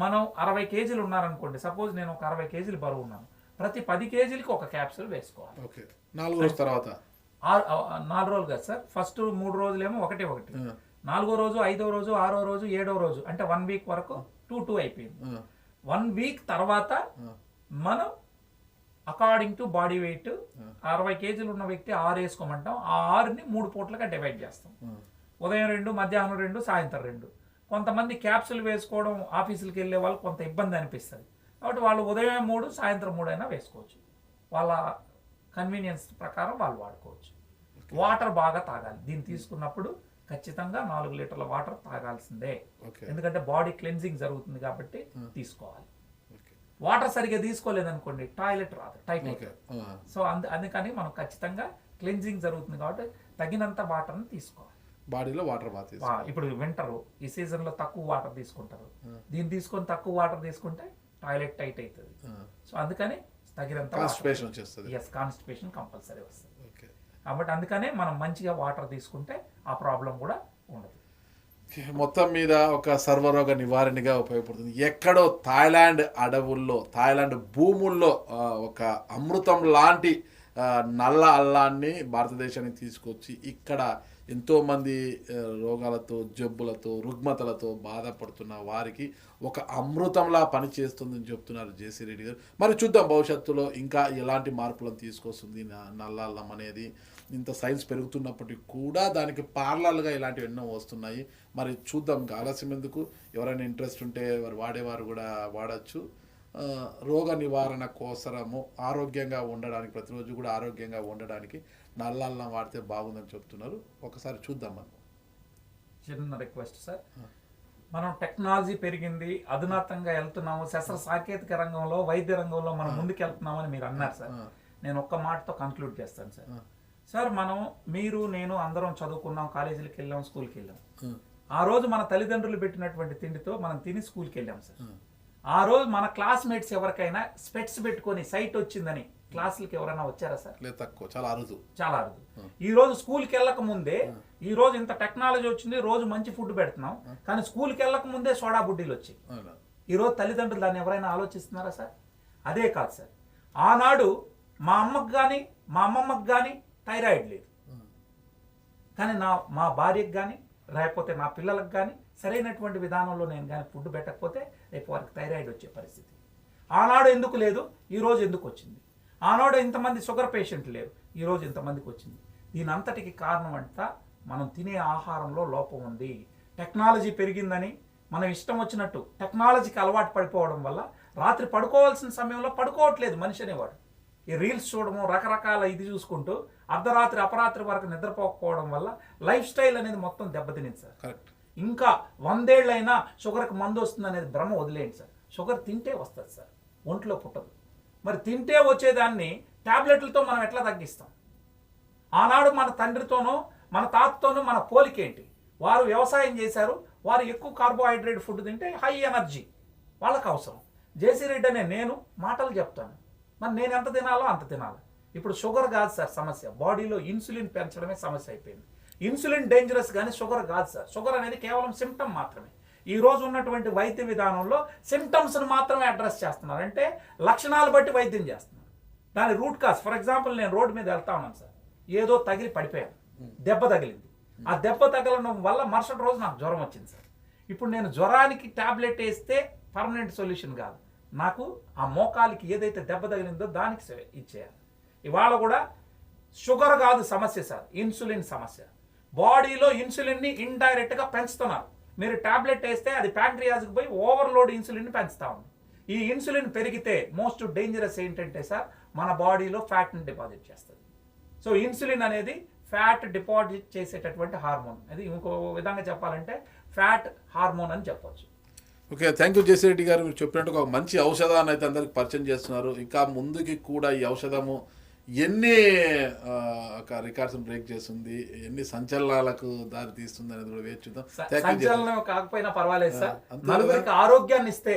B: మనం 60 కేజీలు ఉన్నారనుకోండి, సపోజ్ నేను ఒక 60 కేజీలు బరువు ఉన్నాను, ప్రతి 10 కేజీలకి ఒక క్యాప్సూల్ వేసుకోవాలి.
A: 4 రోజుల తర్వాత
B: 4 రోజులు కదా సార్. ఫస్ట్ 3 రోజులేమో 1, 4వ రోజు 5వ రోజు 6వ రోజు 7వ రోజు అంటే 1 వీక్ వరకు 2 అయిపోయింది. 1 వీక్ తర్వాత మనం అకార్డింగ్ టు బాడీ వెయిట్ 60 కేజీలు ఉన్న వ్యక్తి 6 వేసుకోమంటాం. ఆ 6ని 3 పూట్లుగా డివైడ్ చేస్తాం. ఉదయం 2, మధ్యాహ్నం 2, సాయంత్రం 2. కొంతమంది క్యాప్సూల్ వేసుకోవడం ఆఫీసులకు వెళ్ళే వాళ్ళు కొంత ఇబ్బంది అనిపిస్తుంది కాబట్టి వాళ్ళు ఉదయం 3, సాయంత్రం 3 అయినా వేసుకోవచ్చు. వాళ్ళ కన్వీనియన్స్ ప్రకారం వాళ్ళు వాడుకోవచ్చు. వాటర్ బాగా తాగాలి. దీన్ని తీసుకున్నప్పుడు ఖచ్చితంగా 4 లీటర్ల వాటర్ తాగాల్సిందే, ఎందుకంటే బాడీ క్లెన్జింగ్ జరుగుతుంది కాబట్టి తీసుకోవాలి. వాటర్ సరిగ్గా తీసుకోలేదనుకోండి టాయిలెట్ రాదు, టైట్ అవుతుంది. సో అందుకని మనం ఖచ్చితంగా క్లెన్జింగ్ జరుగుతుంది కాబట్టి తగినంత వాటర్ని తీసుకోవాలి.
A: బాడీలో వాటర్ బాగా.
B: ఇప్పుడు వింటర్ ఈ సీజన్లో తక్కువ వాటర్ తీసుకుంటారు, దీన్ని తీసుకొని తక్కువ వాటర్ తీసుకుంటే టాయిలెట్ టైట్ అవుతుంది. సో అందుకని తగినంత కాన్స్టిపేషన్ కంపల్సరీ వస్తుంది. కాబట్టి అందుకనే మనం మంచిగా వాటర్ తీసుకుంటే ఆ ప్రాబ్లం కూడా ఉండదు.
A: మొత్తం మీద ఒక సర్వరోగ నివారణగా ఉపయోగపడుతుంది. ఎక్కడో థాయిలాండ్ అడవుల్లో, థాయిలాండ్ భూముల్లో ఒక అమృతం లాంటి నల్ల అల్లాన్ని భారతదేశానికి తీసుకొచ్చి ఇక్కడ ఎంతోమంది రోగాలతో, జబ్బులతో, రుగ్మతలతో బాధపడుతున్న వారికి ఒక అమృతంలా పనిచేస్తుందని చెప్తున్నారు జేసీ రెడ్డి గారు. మరి చూద్దాం భవిష్యత్తులో ఇంకా ఎలాంటి మార్పులను తీసుకొస్తుంది నల్ల అల్లం అనేది. ఇంత సైన్స్ పెరుగుతున్నప్పటికీ కూడా దానికి పార్లర్గా ఇలాంటివి ఎన్నో వస్తున్నాయి. మరి చూద్దాం, ఆలస్యం ఎందుకు. ఎవరైనా ఇంట్రెస్ట్ ఉంటే వారు వాడేవారు కూడా వాడచ్చు. రోగ నివారణ కోసరము ఆరోగ్యంగా ఉండడానికి, ప్రతిరోజు కూడా ఆరోగ్యంగా ఉండడానికి నల్ల అల్లం వాడితే బాగుందని చెప్తున్నారు. ఒకసారి చూద్దాం. మనం
B: చిన్న రిక్వెస్ట్ సార్, మనం టెక్నాలజీ పెరిగింది, అధునాతంగా వెళ్తున్నాము, శస్త్ర సాంకేతిక రంగంలో, వైద్య రంగంలో మనం ముందుకు వెళ్తున్నామని మీరు అన్నారు సార్. నేను ఒక్క మాటతో కంక్లూడ్ చేస్తాను సార్. సార్ మీరు నేను అందరం చదువుకున్నాం, కాలేజీలకు వెళ్ళాం, స్కూల్కి వెళ్ళాం. ఆ రోజు మన తల్లిదండ్రులు పెట్టినటువంటి తిండితో మనం తిని స్కూల్కి వెళ్ళాం సార్. ఆ రోజు మన క్లాస్మేట్స్ ఎవరికైనా స్పెట్స్ పెట్టుకొని సైట్ వచ్చిందని క్లాసులకి ఎవరైనా వచ్చారా సార్?
A: తక్కువ, చాలా అరుదు.
B: ఈ రోజు స్కూల్కి వెళ్ళక ముందే, ఈ రోజు ఇంత టెక్నాలజీ వచ్చింది, రోజు మంచి ఫుడ్ పెడుతున్నాం, కానీ స్కూల్కి వెళ్ళక ముందే సోడా బుడ్డీలు వచ్చాయి. ఈ రోజు తల్లిదండ్రులు దాన్ని ఎవరైనా ఆలోచిస్తున్నారా సార్? అదే కాదు సార్, ఆనాడు మా అమ్మకు కానీ మా అమ్మమ్మకు కానీ థైరాయిడ్ లేదు, కానీ మా భార్యకు కానీ లేకపోతే నా పిల్లలకు కానీ సరైనటువంటి విధానంలో నేను కానీ ఫుడ్ పెట్టకపోతే రేపు వారికి థైరాయిడ్ వచ్చే పరిస్థితి. ఆనాడు ఎందుకు లేదు, ఈరోజు ఎందుకు వచ్చింది? ఆనాడు ఇంతమంది షుగర్ పేషెంట్లు లేరు, ఈరోజు ఇంతమందికి వచ్చింది. దీని అంతటికి కారణం అంతా మనం తినే ఆహారంలో లోపం ఉంది. టెక్నాలజీ పెరిగిందని మనం ఇష్టం వచ్చినట్టు టెక్నాలజీకి అలవాటు పడిపోవడం వల్ల రాత్రి పడుకోవాల్సిన సమయంలో పడుకోవట్లేదు మనిషి అనేవాడు. ఈ రీల్స్ చూడము, రకరకాల ఇది చూసుకుంటూ అర్ధరాత్రి అపరాత్రి వరకు నిద్రపోకపోవడం వల్ల లైఫ్ స్టైల్ అనేది మొత్తం దెబ్బతినింది సార్. ఇంకా 100 ఏళ్ళైనా షుగర్కి మందు వస్తుంది అనేది భ్రమ వదిలేయండి సార్. షుగర్ తింటే వస్తుంది సార్, ఒంట్లో పుట్టదు. మరి తింటే వచ్చేదాన్ని ట్యాబ్లెట్లతో మనం ఎట్లా తగ్గిస్తాం? ఆనాడు మన తండ్రితోనో మన తాతతోనో మన పోలికేంటి? వారు వ్యవసాయం చేశారు, వారు ఎక్కువ కార్బోహైడ్రేట్ ఫుడ్ తింటే హై ఎనర్జీ వాళ్ళకి అవసరం. జేసీ రెడ్డి అనే నేను మాటలు చెప్తాను, మరి నేను ఎంత తినాలో అంత తినాలి. ఇప్పుడు షుగర్ కాదు సార్ సమస్య, బాడీలో ఇన్సులిన్ పెంచడమే సమస్య అయిపోయింది. ఇన్సులిన్ డేంజరస్ కానీ షుగర్ కాదు సార్. షుగర్ అనేది కేవలం సిమ్టమ్ మాత్రమే. ఈ రోజు ఉన్నటువంటి వైద్య విధానంలో సిమ్టమ్స్ను మాత్రమే అడ్రస్ చేస్తున్నారు, అంటే లక్షణాలు బట్టి వైద్యం చేస్తున్నారు. దాని రూట్ కాజ్, ఫర్ ఎగ్జాంపుల్ నేను రోడ్డు మీద వెళ్తా ఉన్నాను సార్, ఏదో తగిలి పడిపోయాను, దెబ్బ తగిలింది. ఆ దెబ్బ తగలడం వల్ల మరుసటి రోజు నాకు జ్వరం వచ్చింది సార్. ఇప్పుడు నేను జ్వరానికి ట్యాబ్లెట్ వేస్తే పర్మనెంట్ సొల్యూషన్ కాదు, నాకు ఆ మోకాలికి ఏదైతే దెబ్బ తగిలిందో దానికి ఇచ్చేయాలి. ఇవాళ కూడా షుగర్ కాదు సమస్య సార్, ఇన్సులిన్ సమస్య. బాడీలో ఇన్సులిన్ని ఇండైరెక్ట్గా పెంచుతున్నారు. మీరు టాబ్లెట్ వేస్తే అది ప్యాంక్రియాస్కి పోయి ఓవర్లోడ్ ఇన్సులిన్ పెంచుతా ఉంది. ఈ ఇన్సులిన్ పెరిగితే మోస్ట్ డేంజరస్ ఏంటంటే సార్ మన బాడీలో ఫ్యాట్ని డిపాజిట్ చేస్తుంది. సో ఇన్సులిన్ అనేది ఫ్యాట్ డిపాజిట్ చేసేటటువంటి హార్మోన్. అది ఇంకో విధంగా చెప్పాలంటే ఫ్యాట్ హార్మోన్ అని చెప్పొచ్చు.
A: ఓకే, థ్యాంక్ యూ జేసిరెడ్డి గారు. మీరు చెప్పినట్టుగా ఒక మంచి ఔషధాన్ని అయితే అందరికి పరిచయం చేస్తున్నారు. ఇంకా ముందుకి కూడా ఈ ఔషధము ఎన్ని రికార్డ్స్ బ్రేక్ చేస్తుంది, ఎన్ని సంచలనాలకు దారి తీస్తుంది అనేది కూడా వేచి చూద్దాం.
B: సంచలనం కాకపోయినా పర్వాలేదు సార్, నలుగురికి ఆరోగ్యాన్ని ఇస్తే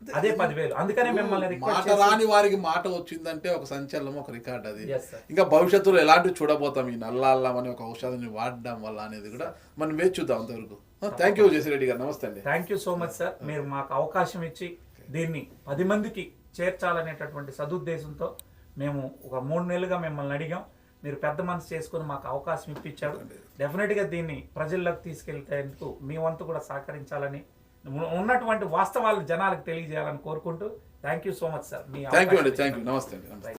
B: అదే 10,000. అందుకనే మిమ్మల్ని
A: మాట రాని వారికి మాట వచ్చిందంటే ఒక సంచలనం, ఒక రికార్డ్ అది. ఇంకా భవిష్యత్తులో ఎలాంటివి చూడబోతాం ఈ నల్లాల్లం అనే ఒక ఔషధాన్ని వాడడం వల్ల అనేది కూడా మనం వేచి చూద్దాం అంతవరకు. థ్యాంక్ యూ జేసిరెడ్డి గారు, నమస్తే అండి.
B: Thank you so much sir. మీరు మాకు అవకాశం ఇచ్చి దీన్ని 10 మందికి చేర్చాలనేటటువంటి సదుద్దేశంతో మేము ఒక 3 నెలలుగా మిమ్మల్ని అడిగాం. మీరు పెద్ద మనసు చేసుకుని మాకు అవకాశం ఇప్పించారు. డెఫినెట్గా దీన్ని ప్రజల్లోకి తీసుకెళ్తేందుకు మీ వంతు కూడా సహకరించాలని, ఉన్నటువంటి వాస్తవాలు జనాలకు తెలియజేయాలని కోరుకుంటూ thank you so much sir.
A: Thank you అండి, థ్యాంక్ యూ, నమస్తే అండి.